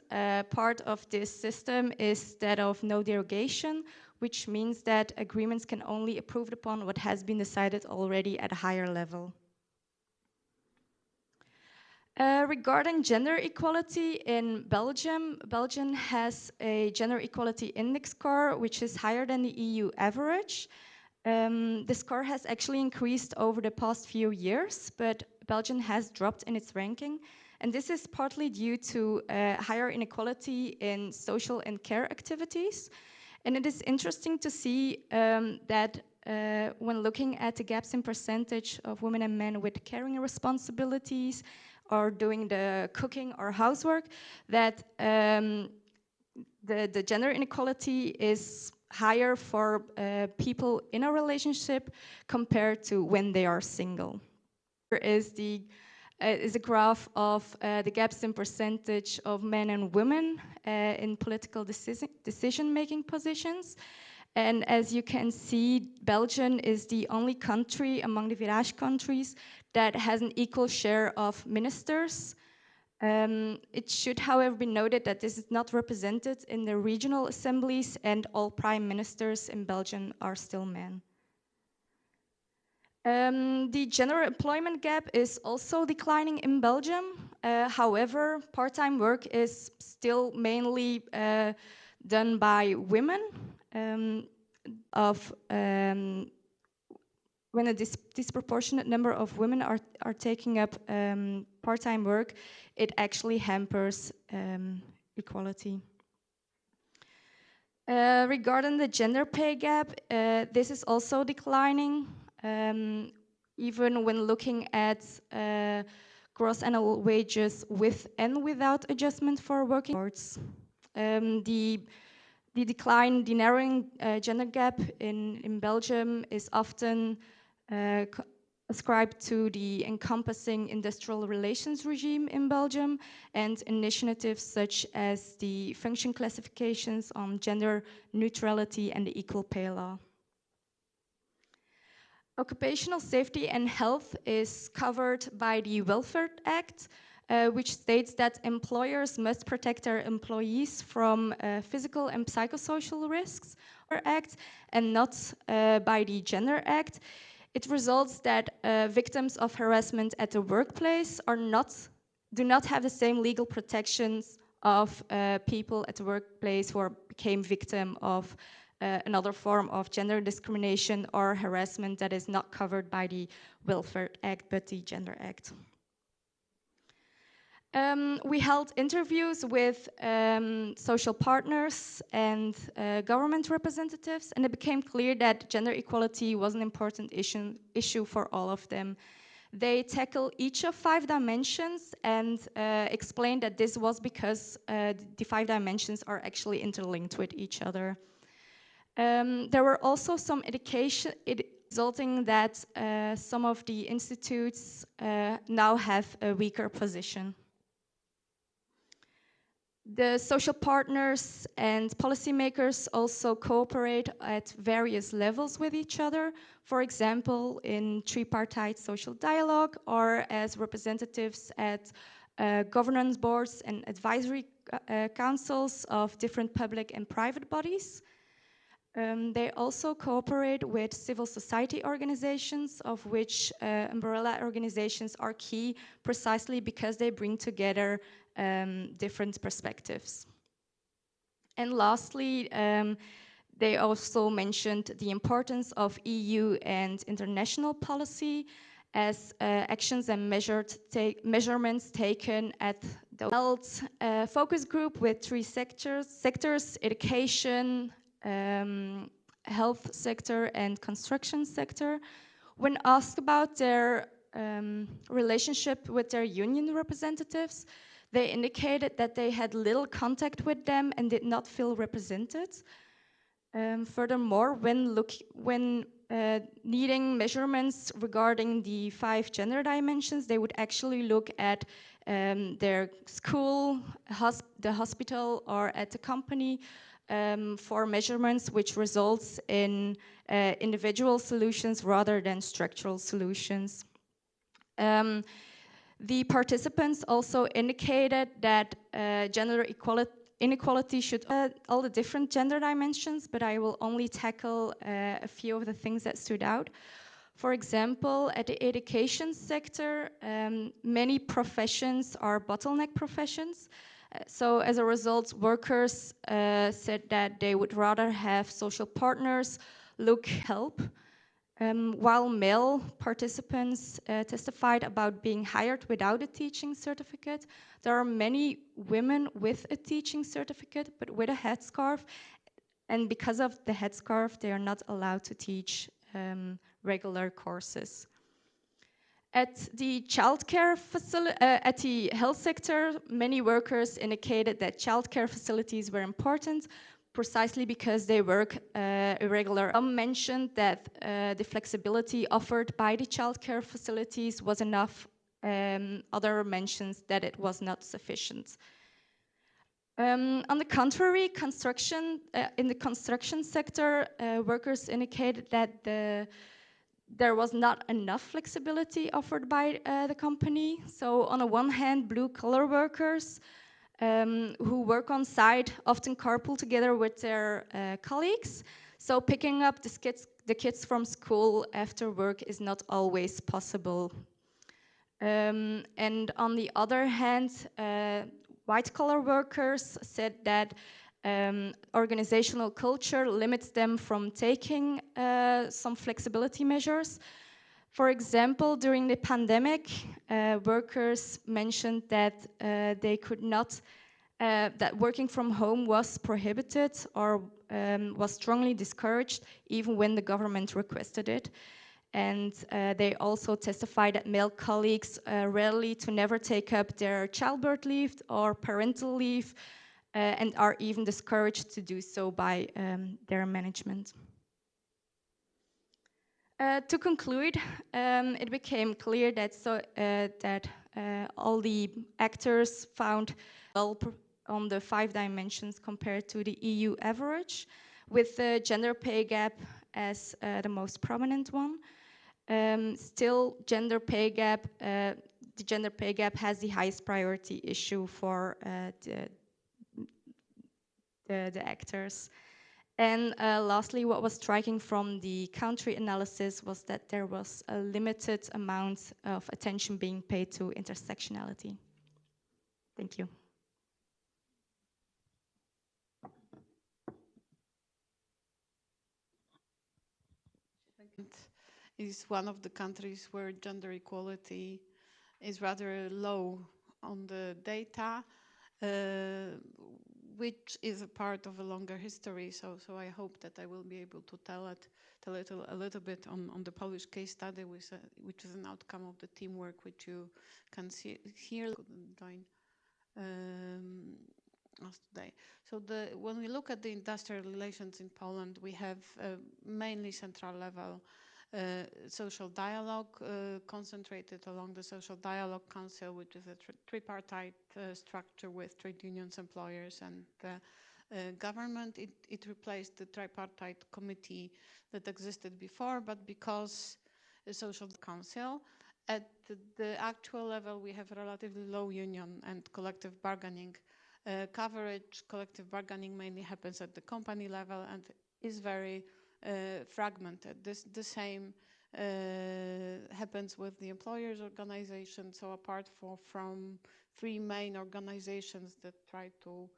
G: part of this system is that of no derogation, which means that agreements can only be approved upon what has been decided already at a higher level. Regarding gender equality in Belgium, Belgium has a gender equality index score which is higher than the EU average. The score has actually increased over the past few years, but Belgium has dropped in its ranking. And this is partly due to higher inequality in social and care activities. And it is interesting to see that when looking at the gaps in percentage of women and men with caring responsibilities or doing the cooking or housework, that the gender inequality is higher for people in a relationship compared to when they are single. Here is the is a graph of the gaps in percentage of men and women in political decision-making positions. And as you can see, Belgium is the only country among the Virage countries that has an equal share of ministers. It should, however, be noted that this is not represented in the regional assemblies, and all prime ministers in Belgium are still men. The gender employment gap is also declining in Belgium. However, part-time work is still mainly done by women. When a disproportionate number of women are taking up part-time work, it actually hampers equality. Regarding the gender pay gap, this is also declining. Even when looking at gross annual wages with and without adjustment for working hours. The decline, the narrowing gender gap in Belgium is often ascribed to the encompassing industrial relations regime in Belgium and initiatives such as the function classifications on gender neutrality and the equal pay law. Occupational safety and health is covered by the Welfare Act, which states that employers must protect their employees from physical and psychosocial risks, Act, and not by the Gender Act. It results that victims of harassment at the workplace do not have the same legal protections of people at the workplace who became victim of another form of gender discrimination or harassment that is not covered by the Welfare Act but the Gender Act. We held interviews with social partners and government representatives, and it became clear that gender equality was an important issue for all of them. They tackle each of 5 dimensions and explained that this was because the 5 dimensions are actually interlinked with each other. There were also some education, resulting that some of the institutes now have a weaker position. The social partners and policymakers also cooperate at various levels with each other, for example, in tripartite social dialogue or as representatives at governance boards and advisory councils of different public and private bodies. They also cooperate with civil society organizations, of which umbrella organizations are key precisely because they bring together different perspectives. And lastly, they also mentioned the importance of EU and international policy as actions and measurements taken at the health focus group with 3 sectors, education, health sector and construction sector. When asked about their relationship with their union representatives, they indicated that they had little contact with them and did not feel represented. Furthermore, when needing measurements regarding the 5 gender dimensions, they would actually look at their school, the hospital, or at the company for measurements, which results in individual solutions rather than structural solutions. The participants also indicated that gender inequality should all the different gender dimensions, but I will only tackle a few of the things that stood out. For example, at the education sector, many professions are bottleneck professions. So as a result, workers said that they would rather have social partners help. While male participants testified about being hired without a teaching certificate, there are many women with a teaching certificate but with a headscarf, and because of the headscarf, they are not allowed to teach regular courses. At the childcare facility, at the health sector, many workers indicated that childcare facilities were important, precisely because they work irregular. Some mentioned that the flexibility offered by the childcare facilities was enough other mentions that it was not sufficient. On the contrary, in the construction sector, workers indicated that there was not enough flexibility offered by the company. So on the one hand, blue-collar workers who work on site often carpool together with their colleagues. So picking up the kids from school after work is not always possible. And on the other hand, white-collar workers said that organizational culture limits them from taking some flexibility measures. For example, during the pandemic, workers mentioned that they could not, that working from home was prohibited or was strongly discouraged, even when the government requested it. And they also testified that male colleagues rarely to never take up their childbirth leave or parental leave, and are even discouraged to do so by their management. To conclude, it became clear that all the actors found well on the 5 dimensions compared to the EU average, with the gender pay gap as the most prominent one. Still, the gender pay gap has the highest priority issue for the actors. And lastly, what was striking from the country analysis was that there was a limited amount of attention being paid to intersectionality. Thank you.
H: Is one of the countries where gender equality is rather low on the data, which is a part of a longer history. So I hope that I will be able to tell it a little bit on the Polish case study, which is an outcome of the teamwork, which you can see here. Couldn't join us today. So when we look at the industrial relations in Poland, we have mainly central level social dialogue concentrated along the Social Dialogue Council, which is a tripartite structure with trade unions, employers, and government. It replaced the tripartite committee that existed before, but because the Social Council, at the actual level, we have relatively low union and collective bargaining coverage. Collective bargaining mainly happens at the company level and is very fragmented. The same happens with the employers' organization. So apart from 3 main organizations that try to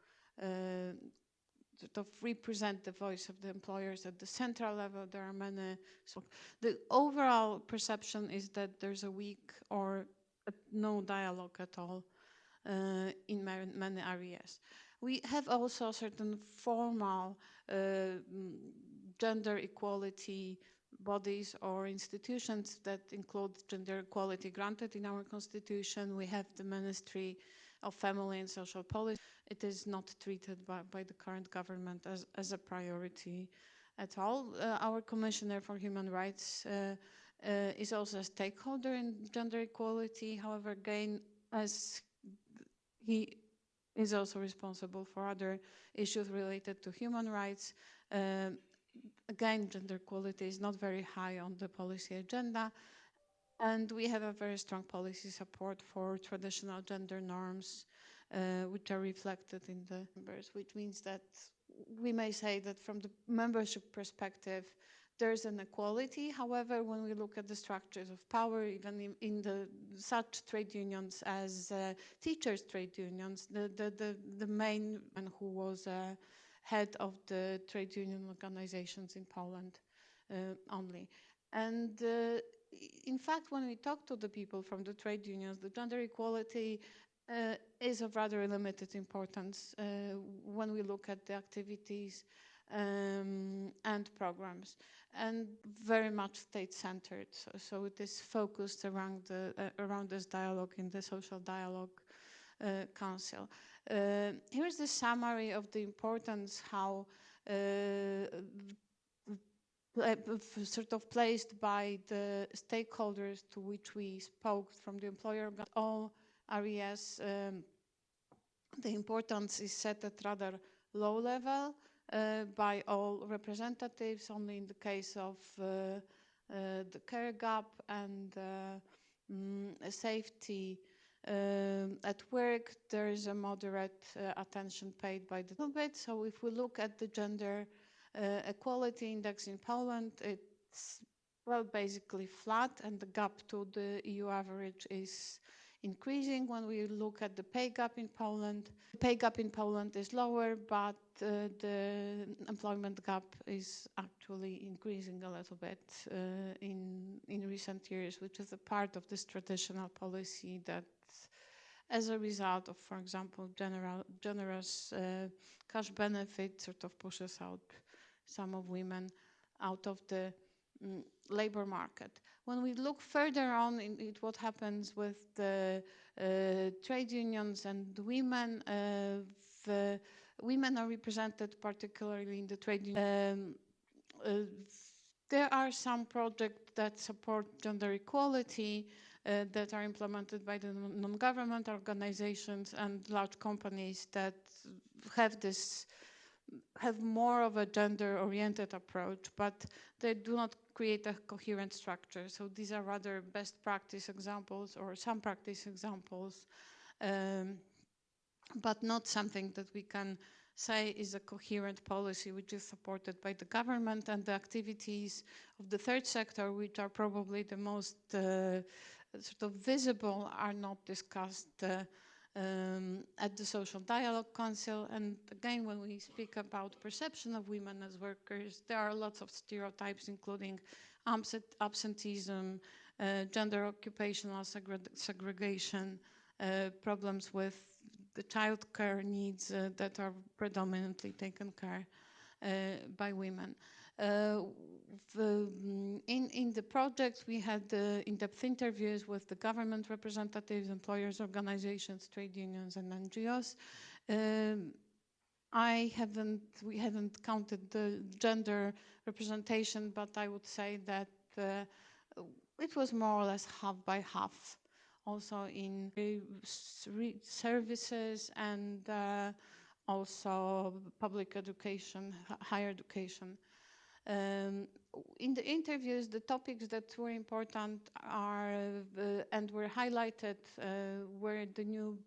H: sort of represent the voice of the employers at the central level, there are many. So the overall perception is that there's a weak or no dialogue at all in many areas. We have also certain formal gender equality bodies or institutions that include gender equality granted in our constitution. We have the Ministry of Family and Social Policy. It is not treated by the current government as a priority at all. Our Commissioner for Human Rights is also a stakeholder in gender equality. However, again, as he is also responsible for other issues related to human rights. Again, gender equality is not very high on the policy agenda. And we have a very strong policy support for traditional gender norms, which are reflected in the numbers, which means that we may say that from the membership perspective, there's an equality. However, when we look at the structures of power, even in the such trade unions as teachers' trade unions, the main man who was head of the trade union organizations in Poland only. And in fact, when we talk to the people from the trade unions, the gender equality is of rather limited importance when we look at the activities and programs, and very much state-centered. So it is focused around this dialogue in the Social Dialogue Council. Here's the summary of the importance how sort of placed by the stakeholders to which we spoke from the employer. All areas, the importance is set at rather low level by all representatives. Only in the case of the care gap and safety at work, there is a moderate attention paid by the little bit. So if we look at the gender equality index in Poland, it's well basically flat, and the gap to the EU average is increasing. When we look at the pay gap in Poland, the pay gap in Poland is lower, but the employment gap is actually increasing a little bit in recent years, which is a part of this traditional policy that, as a result of, for example, generous cash benefit, sort of pushes out some of women out of the labor market. When we look further on in what happens with the trade unions and women, the women are represented particularly in the trade union. There are some projects that support gender equality that are implemented by the non-government organizations and large companies that have more of a gender-oriented approach, but they do not create a coherent structure. So these are rather best practice examples or some practice examples, but not something that we can say is a coherent policy which is supported by the government. And the activities of the third sector, which are probably the most sort of visible, are not discussed at the Social Dialogue Council. And again, when we speak about perception of women as workers, there are lots of stereotypes, including absenteeism, gender occupational segregation, problems with the child care needs that are predominantly taken care by women. In the project, we had in-depth interviews with the government representatives, employers' organizations, trade unions, and NGOs. We haven't counted the gender representation, but I would say that it was more or less half by half. Also in services and also public education, higher education. In the interviews, the topics that were important are and were highlighted were the new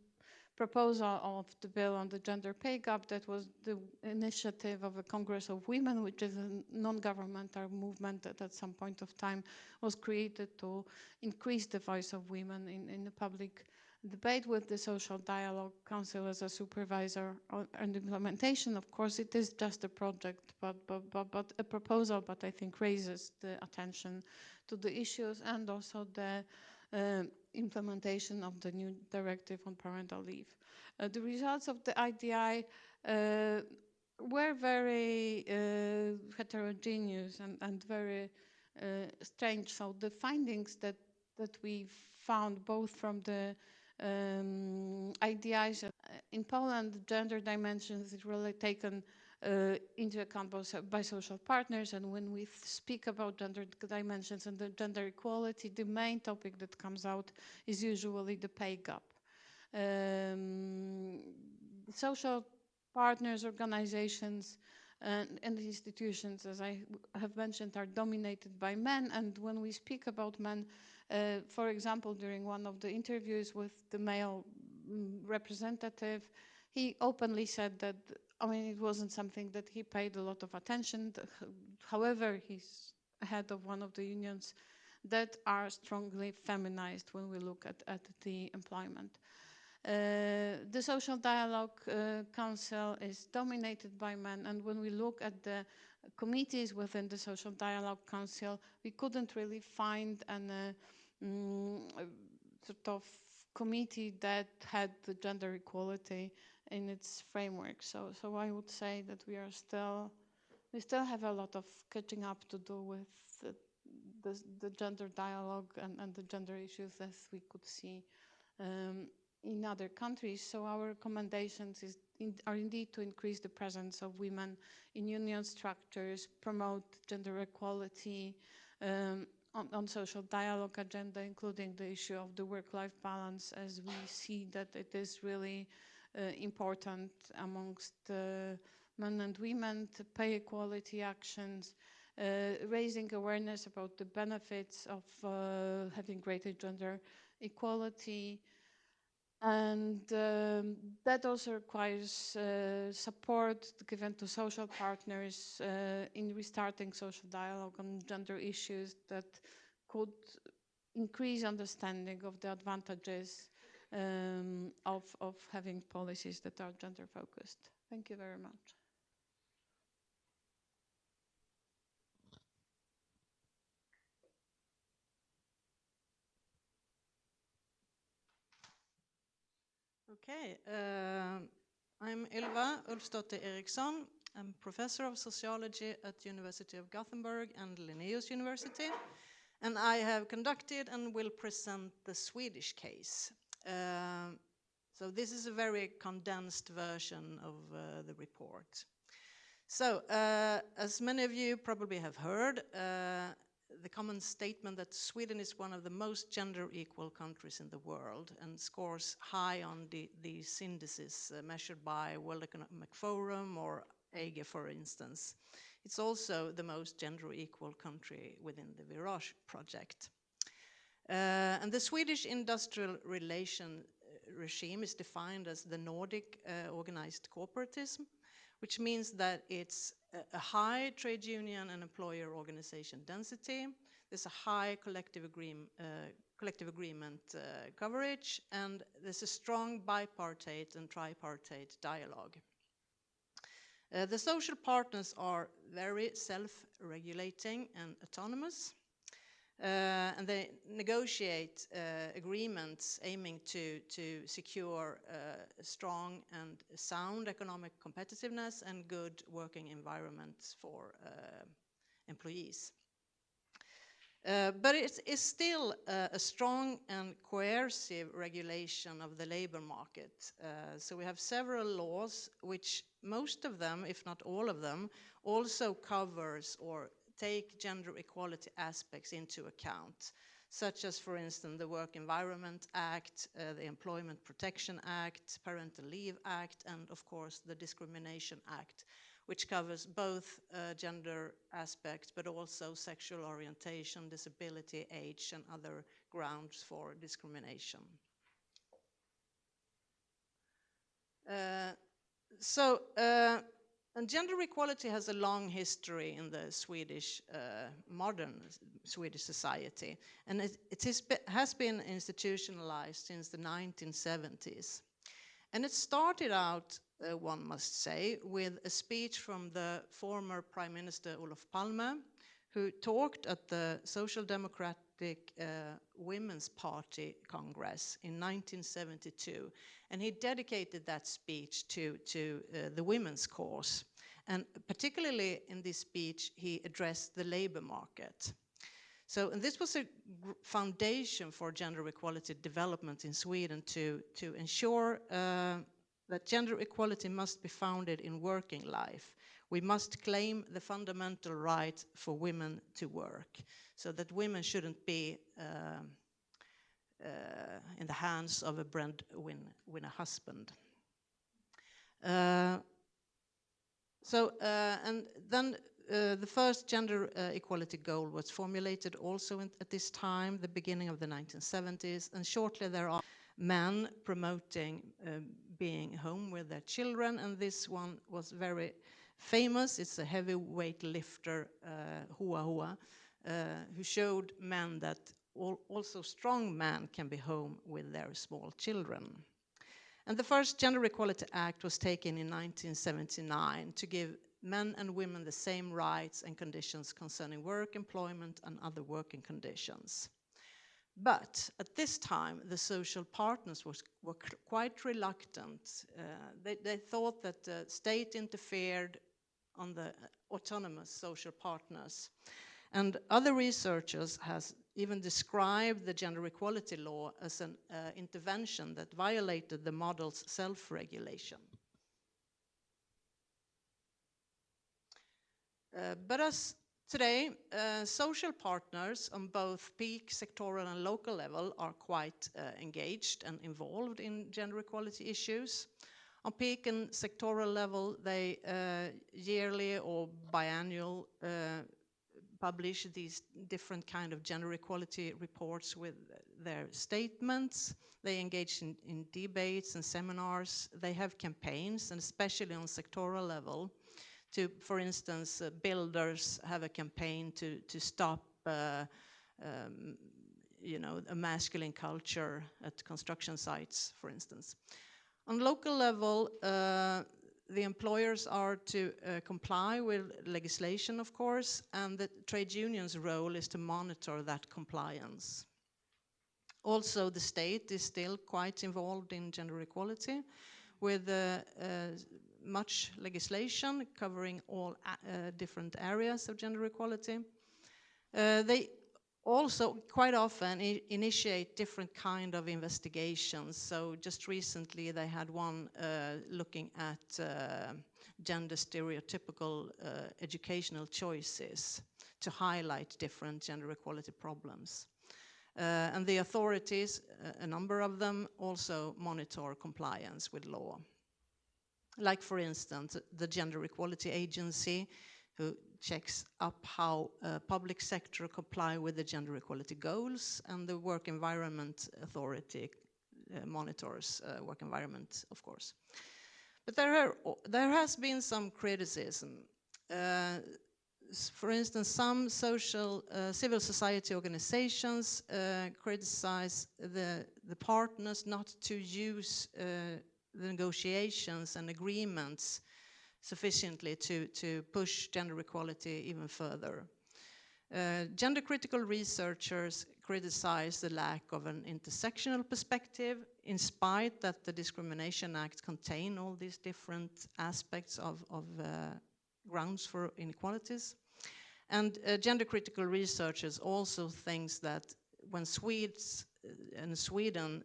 H: proposal of the bill on the gender pay gap. That was the initiative of a Congress of Women, which is a non-governmental movement that at some point of time was created to increase the voice of women in the public debate, with the Social Dialogue Council as a supervisor on the implementation. Of course, it is just a project, but a proposal, but I think raises the attention to the issues, and also the implementation of the new directive on parental leave. The results of the IDI were very heterogeneous and very strange. So the findings that we found, both from the IDIs in Poland, gender dimensions is really taken into account by social partners. And when we speak about gender dimensions and the gender equality, the main topic that comes out is usually the pay gap. Social partners, organizations, and institutions, as I have mentioned, are dominated by men. And when we speak about men, for example, during one of the interviews with the male representative, he openly said that, I mean, it wasn't something that he paid a lot of attention. However, he's head of one of the unions that are strongly feminized when we look at the employment. The Social Dialogue Council is dominated by men, and when we look at the committees within the Social Dialogue Council, we couldn't really find an sort of committee that had the gender equality in its framework. So I would say that we still have a lot of catching up to do with the gender dialogue and the gender issues, as we could see in other countries. So our recommendations are indeed to increase the presence of women in union structures, promote gender equality, on social dialogue agenda, including the issue of the work-life balance, as we see that it is really important amongst men and women, to pay equality actions, raising awareness about the benefits of having greater gender equality. And that also requires support given to social partners in restarting social dialogue on gender issues that could increase understanding of the advantages of having policies that are gender focused. Thank you very much.
I: Okay, I'm Ylva Ulfsdotter Eriksson. I'm professor of sociology at University of Gothenburg and Linnaeus University, and I have conducted and will present the Swedish case. So this is a very condensed version of the report. So, as many of you probably have heard, the common statement that Sweden is one of the most gender equal countries in the world and scores high on these indices measured by World Economic Forum or EGE, for instance. It's also the most gender equal country within the Virage project. And the Swedish industrial relation regime is defined as the Nordic organized corporatism, which means that it's a high trade union and employer organization density. There's a high collective agreement coverage, and there's a strong bipartite and tripartite dialogue. The social partners are very self-regulating and autonomous, and they negotiate agreements aiming to secure strong and sound economic competitiveness and good working environments for employees. But it is still a strong and coercive regulation of the labor market. So we have several laws, which most of them, if not all of them, also covers or take gender equality aspects into account, such as, for instance, the Work Environment Act, the Employment Protection Act, Parental Leave Act, and of course the Discrimination Act, which covers both gender aspects, but also sexual orientation, disability, age, and other grounds for discrimination. And gender equality has a long history in the Swedish, modern Swedish society, and it has been institutionalized since the 1970s. And it started out, one must say, with a speech from the former Prime Minister Olof Palme, who talked at the Social Democratic Women's Party Congress in 1972. And he dedicated that speech to the women's cause. And particularly in this speech, he addressed the labor market. So, and this was a foundation for gender equality development in Sweden to ensure that gender equality must be founded in working life. We must claim the fundamental right for women to work, so that women shouldn't be in the hands of a breadwinner husband. And then the first gender equality goal was formulated also at this time, the beginning of the 1970s, and shortly thereafter, men promoting being home with their children, and this one was very famous. It's a heavyweight lifter, Hoa Hoa, who showed men that also strong men can be home with their small children. And the first Gender Equality Act was taken in 1979 to give men and women the same rights and conditions concerning work, employment, and other working conditions. But at this time, the social partners were quite reluctant. They thought that the state interfered on the autonomous social partners. And other researchers has even described the gender equality law as an intervention that violated the model's self-regulation. But as today, social partners on both peak, sectoral and local level are quite engaged and involved in gender equality issues. On peak and sectoral level, they yearly or biannual publish these different kind of gender equality reports with their statements. They engage in debates and seminars. They have campaigns, and especially on sectoral level, to, for instance, builders have a campaign to stop you know, a masculine culture at construction sites, for instance. On local level, the employers are to comply with legislation, of course, and the trade union's role is to monitor that compliance. Also, the state is still quite involved in gender equality with much legislation covering all different areas of gender equality. They also quite often initiate different kind of investigations. So just recently they had one looking at gender stereotypical educational choices to highlight different gender equality problems. And the authorities, a number of them, also monitor compliance with law. Like, for instance, the Gender Equality Agency, who checks up how public sector comply with the gender equality goals, and the Work Environment Authority monitors work environment, of course. But there has been some criticism. For instance, some civil society organizations criticize the partners not to use the negotiations and agreements sufficiently to push gender equality even further. Gender critical researchers criticize the lack of an intersectional perspective, in spite that the Discrimination Act contain all these different aspects of grounds for inequalities. And gender critical researchers also thinks that when Swedes and Sweden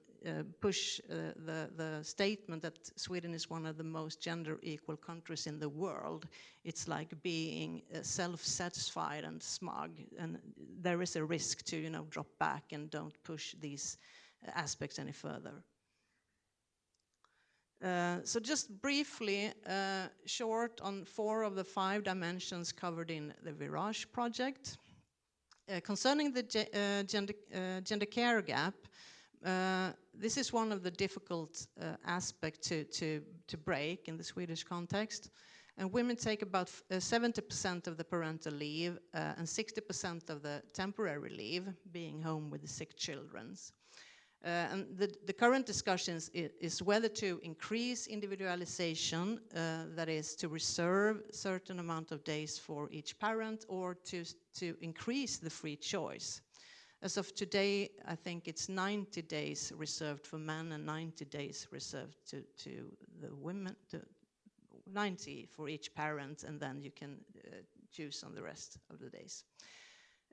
I: push the statement that Sweden is one of the most gender equal countries in the world, it's like being self-satisfied and smug, and there is a risk to, you know, drop back and don't push these aspects any further. So just briefly, short on 4 of the 5 dimensions covered in the Virage project. Concerning the gender care gap, this is one of the difficult aspects to break in the Swedish context. And women take about 70% of the parental leave and 60% of the temporary leave, being home with the sick children. And the current discussions is whether to increase individualization, that is to reserve a certain amount of days for each parent, or to increase the free choice. As of today, I think it's 90 days reserved for men and 90 days reserved to the women, 90 for each parent, and then you can choose on the rest of the days.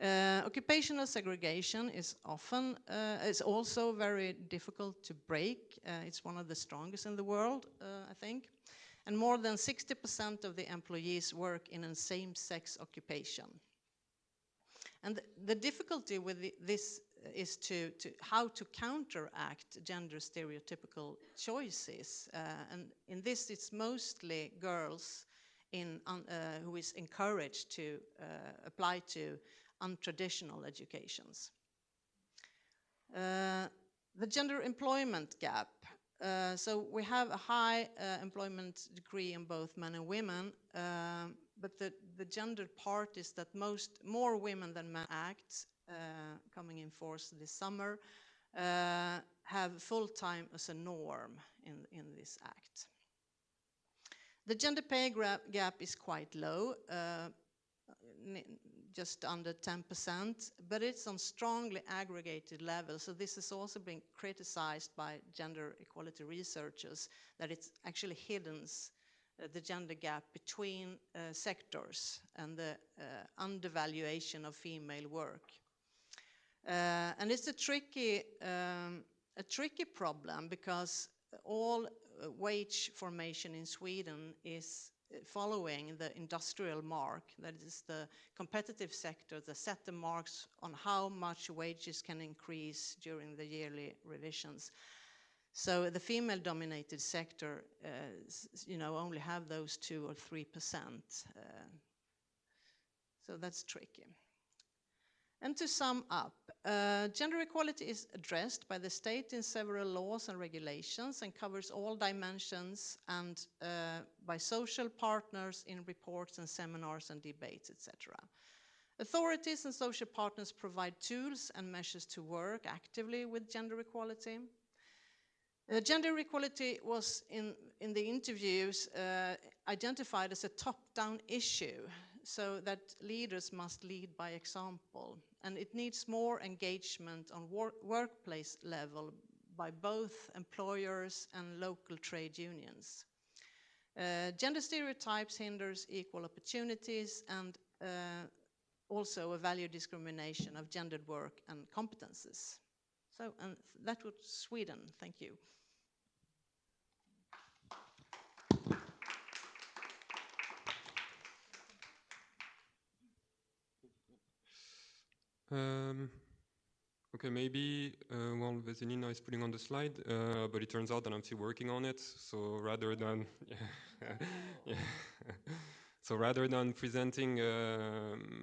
I: Occupational segregation is often, is also very difficult to break. It's one of the strongest in the world, I think. And more than 60% of the employees work in a same-sex occupation. And the difficulty with this is how to counteract gender stereotypical choices. And in this, it's mostly girls who is encouraged to apply to untraditional educations. The gender employment gap. So we have a high employment degree in both men and women, but the gender part is that more women than men acts coming in force this summer have full-time as a norm in this act. The gender pay gap is quite low, just under 10%, but it's on strongly aggregated levels. So this has also been criticized by gender equality researchers, that it's actually hidden the gender gap between sectors and the undervaluation of female work. And it's a tricky problem, because all wage formation in Sweden is following the industrial mark, that is the competitive sector, that set the marks on how much wages can increase during the yearly revisions. So the female-dominated sector, only have those 2 or 3%. So that's tricky. And to sum up, gender equality is addressed by the state in several laws and regulations and covers all dimensions, and by social partners in reports and seminars and debates, etc. Authorities and social partners provide tools and measures to work actively with gender equality. Gender equality was, in the interviews, identified as a top-down issue, so that leaders must lead by example. And it needs more engagement on workplace level by both employers and local trade unions. Gender stereotypes hinders equal opportunities and also a value discrimination of gendered work and competences. So, and that was Sweden. Thank you.
J: Okay, maybe while Veselina is putting on the slide, but it turns out that I'm still working on it. So rather than so rather than presenting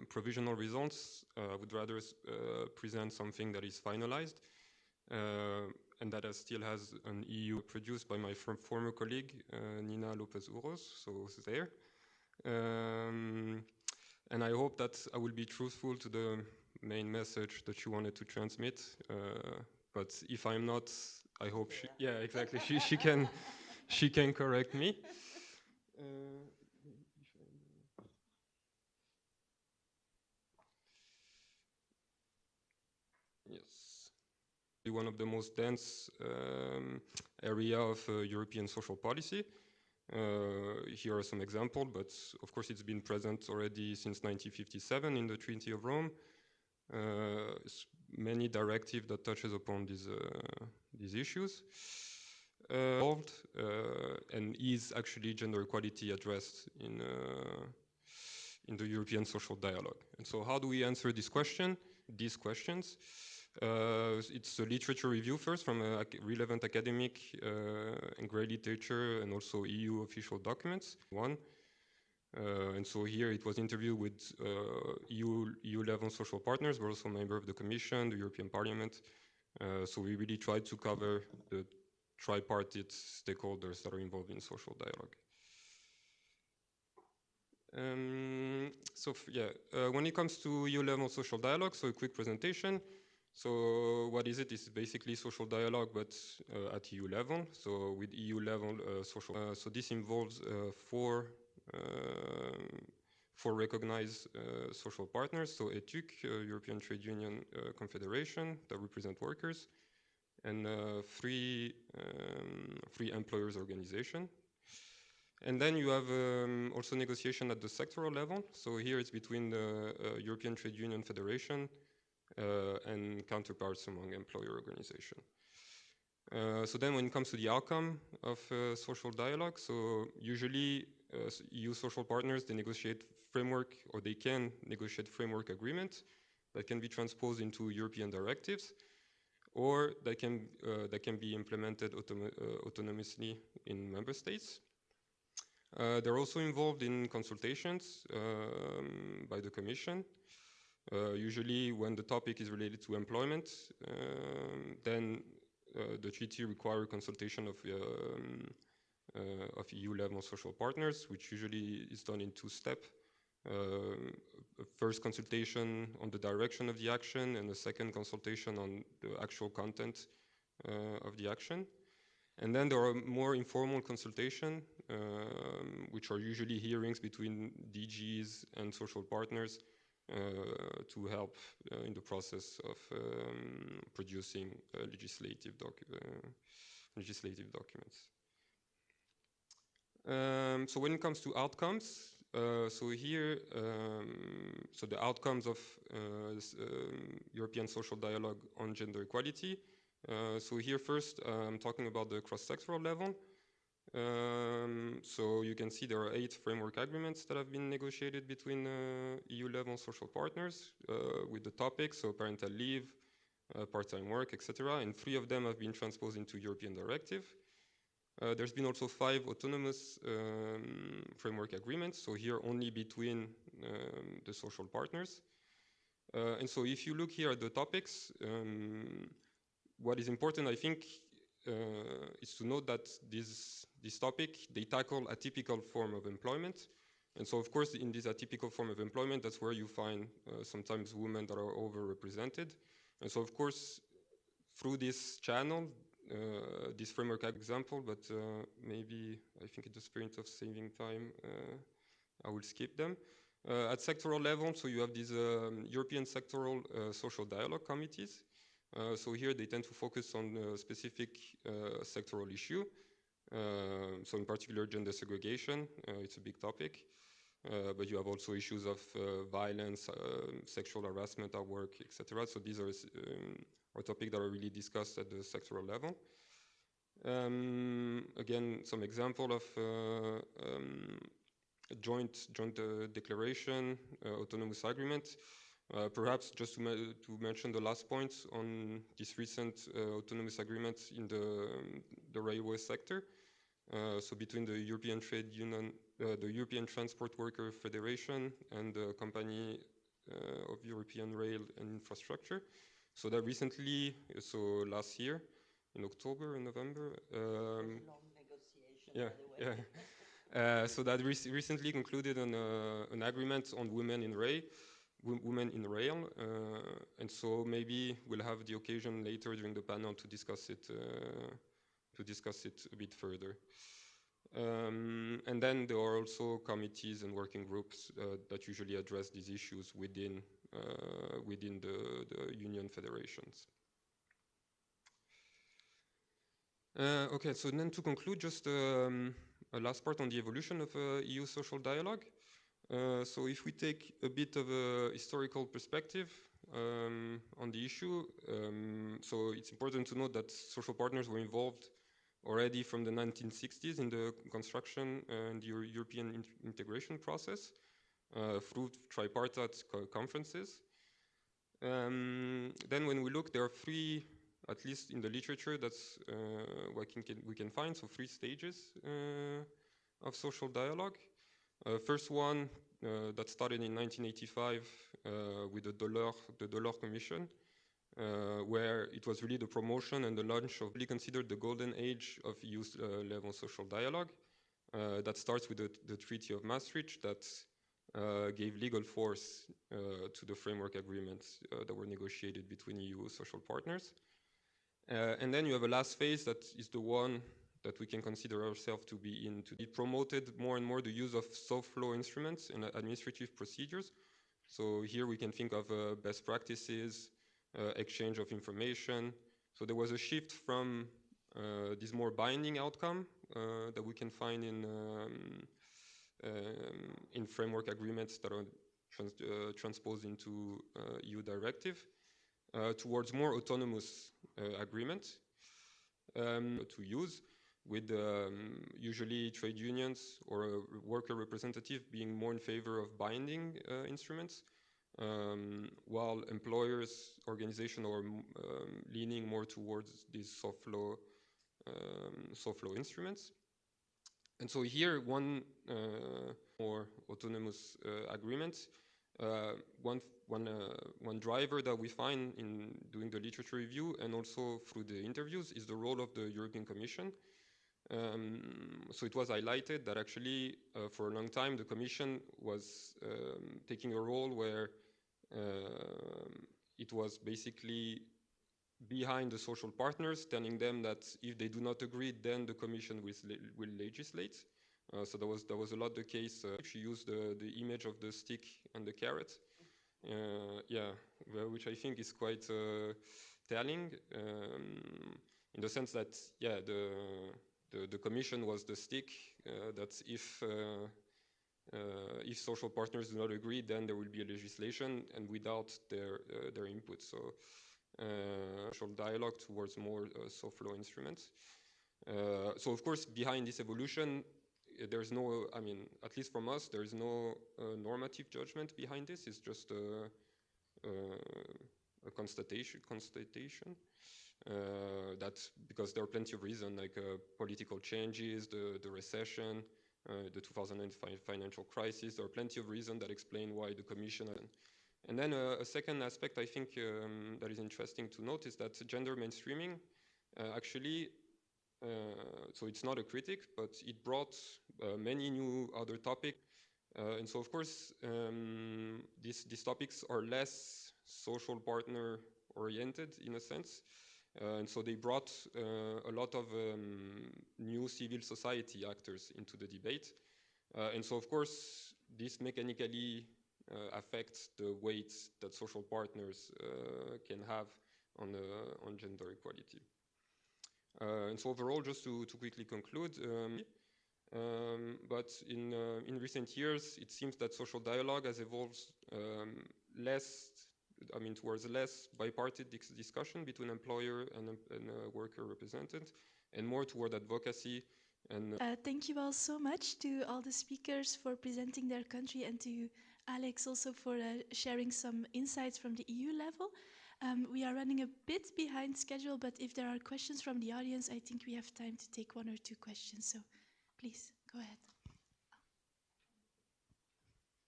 J: provisional results, I would rather present something that is finalized and that still has an EU produced by my former colleague Nina Lopez-Uros. So it's there. And I hope that I will be truthful to the main message that she wanted to transmit. But if I'm not, I hope she, yeah, exactly. she can correct me. Yes. One of the most dense area of European social policy. Here are some examples, but of course it's been present already since 1957 in the Treaty of Rome. Many directives that touches upon these issues. And is actually gender equality addressed in the European social dialogue? And so how do we answer this question? These questions? It's a literature review first from relevant academic and grey literature and also EU official documents. And so here it was interviewed with EU level social partners, but also a member of the Commission, the European Parliament. So we really tried to cover the tripartite stakeholders that are involved in social dialogue. When it comes to EU level social dialogue, so a quick presentation. So what is it? It's basically social dialogue, but at EU level. So with EU level social. So this involves four recognized social partners. So ETUC, European Trade Union Confederation, that represent workers, and three employers organization. And then you have also negotiation at the sectoral level. So here it's between the European Trade Union Federation and counterparts among employer organization. So then when it comes to the outcome of social dialogue, so usually EU social partners, they negotiate framework, or they can negotiate framework agreements that can be transposed into European directives, or that can be implemented autonomously in member states. They're also involved in consultations by the Commission. Usually when the topic is related to employment, then the treaty requires consultation of EU-level social partners, which usually is done in two steps. First consultation on the direction of the action, and a second consultation on the actual content of the action. And then there are more informal consultation, which are usually hearings between DGs and social partners to help in the process of producing legislative documents. So when it comes to outcomes, so here, so the outcomes of European social dialogue on gender equality. So here first, I'm talking about the cross-sectoral level. So you can see there are 8 framework agreements that have been negotiated between EU level social partners with the topics, so parental leave, part-time work, etc. And 3 of them have been transposed into European directive. There's been also 5 autonomous framework agreements, so here only between the social partners. And so if you look here at the topics, what is important, I think, is to note that this topic, they tackle a typical form of employment. And so, of course, in this atypical form of employment, that's where you find sometimes women that are overrepresented. And so, of course, through this channel, this framework example, but maybe I think in the spirit of saving time, I will skip them. At sectoral level, so you have these European sectoral social dialogue committees. So here they tend to focus on a specific sectoral issue. So in particular, gender segregation, it's a big topic. But you have also issues of violence, sexual harassment at work, etc. So these are topics that are really discussed at the sectoral level. Again, some example of joint declaration, autonomous agreement. Perhaps just to mention the last point on this recent autonomous agreement in the railway sector. So between the European Trade Union, the European Transport Worker Federation and the Company of European Rail and Infrastructure. So that recently, so last year, in October and November.
F: Long negotiation,
J: yeah,
F: by the way.
J: yeah. So that recently concluded an agreement on women in rail. And so maybe we'll have the occasion later during the panel to discuss it a bit further. And then there are also committees and working groups that usually address these issues within the union federations. Okay, so then to conclude, just a last part on the evolution of EU social dialogue. So if we take a bit of a historical perspective on the issue, so it's important to note that social partners were involved already from the 1960s in the construction and the European integration process through tripartite conferences. Then when we look, there are 3, at least in the literature, that's what we can find, so 3 stages of social dialogue. First one that started in 1985 with the Delors Commission, where it was really the promotion and the launch of really considered the golden age of EU level social dialogue. That starts with the Treaty of Maastricht that gave legal force to the framework agreements that were negotiated between EU social partners. And then you have a last phase that is the one that we can consider ourselves to be in. It promoted more and more the use of soft law instruments and administrative procedures. So here we can think of best practices, exchange of information. So there was a shift from this more binding outcome that we can find in framework agreements that are transposed into EU directive towards more autonomous agreements to use, with usually trade unions or a worker representative being more in favor of binding instruments, while employers' organization are leaning more towards these soft law instruments. And so here, one more autonomous agreement. One driver that we find in doing the literature review and also through the interviews is the role of the European Commission. So it was highlighted that actually for a long time the Commission was taking a role where it was basically behind the social partners, telling them that if they do not agree, then the Commission will legislate. So that was a lot the case. She used the image of the stick and the carrot, which I think is quite telling, in the sense that the Commission was the stick. That if social partners do not agree, then there will be a legislation, and without their input. So social dialogue towards more soft law instruments. So of course, behind this evolution, there's no, I mean, at least from us, there's no normative judgment behind this. It's just a constatation that because there are plenty of reasons, like political changes, the recession, the 2009 financial crisis. There are plenty of reasons that explain why the Commission. And then a second aspect I think that is interesting to note is that gender mainstreaming actually, so it's not a critic, but it brought many new other topics. And so of course, these topics are less social partner oriented in a sense. And so they brought a lot of new civil society actors into the debate. And so of course, this mechanically affects the weight that social partners can have on gender equality. And so overall, just to quickly conclude, but in recent years, it seems that social dialogue has evolved towards less bipartite discussion between employer and worker representative, and more toward advocacy. And
E: thank you all so much to all the speakers for presenting their country, and to Alex also for sharing some insights from the EU level. We are running a bit behind schedule, but if there are questions from the audience, I think we have time to take one or two questions. So please, go ahead.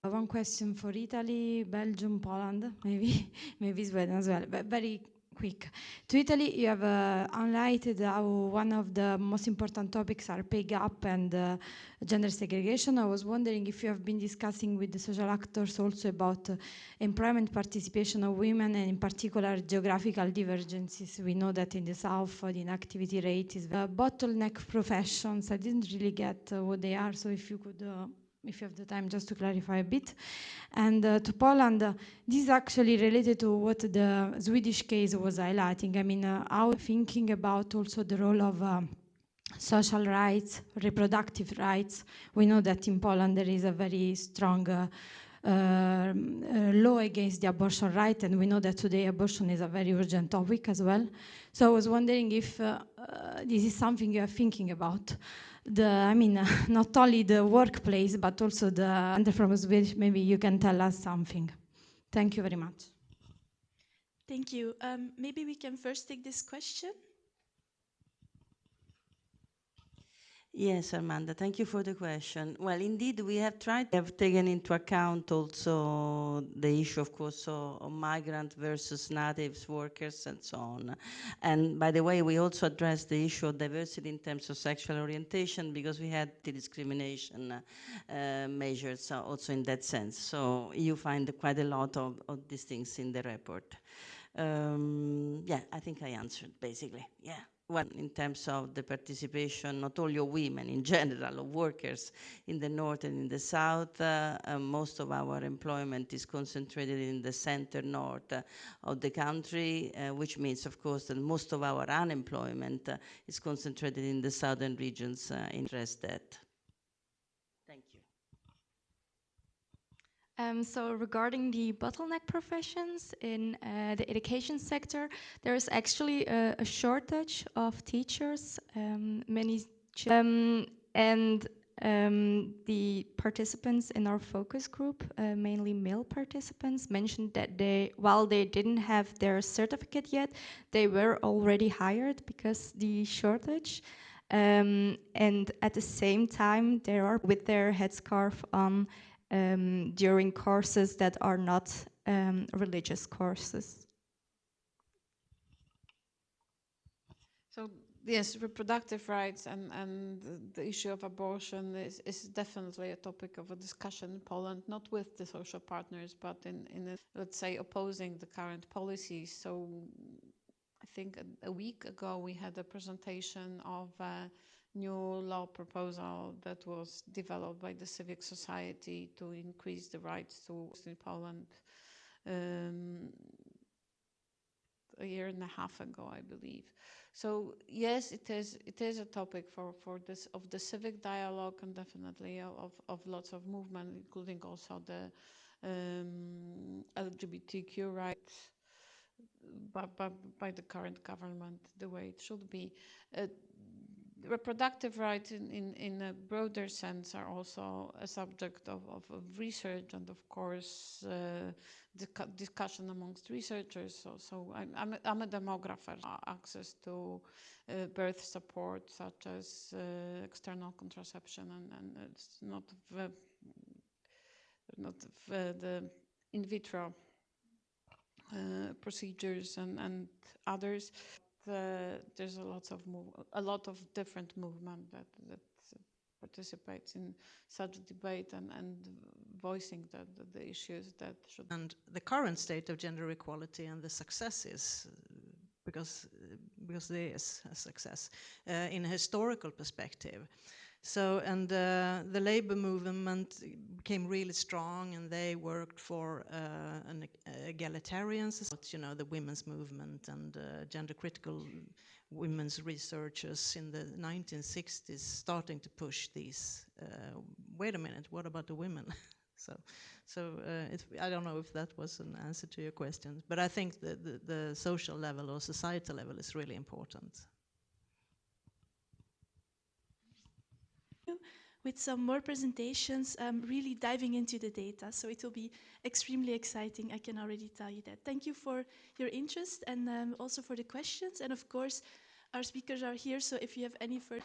K: One question for Italy, Belgium, Poland, maybe Sweden as well, but very quick. To Italy, you have highlighted how one of the most important topics are pay gap and gender segregation. I was wondering if you have been discussing with the social actors also about employment participation of women, and in particular geographical divergences. We know that in the south the inactivity rate is bottleneck professions. I didn't really get what they are, so if you could if you have the time, just to clarify a bit. And to Poland, this is actually related to what the Swedish case was highlighting. I mean, how thinking about also the role of social rights, reproductive rights. We know that in Poland there is a very strong law against the abortion right, and we know that today abortion is a very urgent topic as well. So I was wondering if this is something you are thinking about. Not only the workplace, but also the entrepreneurs, which maybe you can tell us something. Thank you very much.
E: Thank you. Maybe we can first take this question.
F: Yes, Armanda, thank you for the question. Well, indeed, we have taken into account also the issue, of course, of migrant versus natives workers and so on. And by the way, we also addressed the issue of diversity in terms of sexual orientation, because we had the discrimination measures also in that sense. So you find quite a lot of these things in the report. Yeah, I think I answered basically, yeah. Well, in terms of the participation, not only of women in general, of workers in the north and in the south, most of our employment is concentrated in the center north of the country, which means, of course, that most of our unemployment is concentrated in the southern regions. Interest that. Thank you.
G: So regarding the bottleneck professions in the education sector, there is actually a shortage of teachers. The participants in our focus group, mainly male participants, mentioned that while they didn't have their certificate yet, they were already hired because the shortage. And at the same time, they are with their headscarf on during courses that are not religious courses.
H: So yes, reproductive rights and the issue of abortion is definitely a topic of a discussion in Poland, not with the social partners, but in let's say, opposing the current policies. So I think a week ago we had a presentation of a new law proposal that was developed by the civic society to increase the rights to in Poland a year and a half ago, I believe. So yes, it is a topic for this of the civic dialogue, and definitely of lots of movement, including also the LGBTQ rights by the current government, the way it should be. reproductive rights in a broader sense are also a subject of research and, of course, discussion amongst researchers. So I'm a demographer. Access to birth support, such as external contraception, and it's not the in vitro procedures and others. There's a lot of different movement that participates in such debate and voicing the issues that should.
I: And the current state of gender equality and the successes, because there is a success in a historical perspective. So, and the labor movement became really strong, and they worked for an egalitarian society, you know, the women's movement and gender critical women's researchers in the 1960s starting to push these, wait a minute, what about the women? I don't know if that was an answer to your question, but I think the social level or societal level is really important.
E: With some more presentations, really diving into the data. So it will be extremely exciting, I can already tell you that. Thank you for your interest and also for the questions. And of course, our speakers are here, so if you have any further...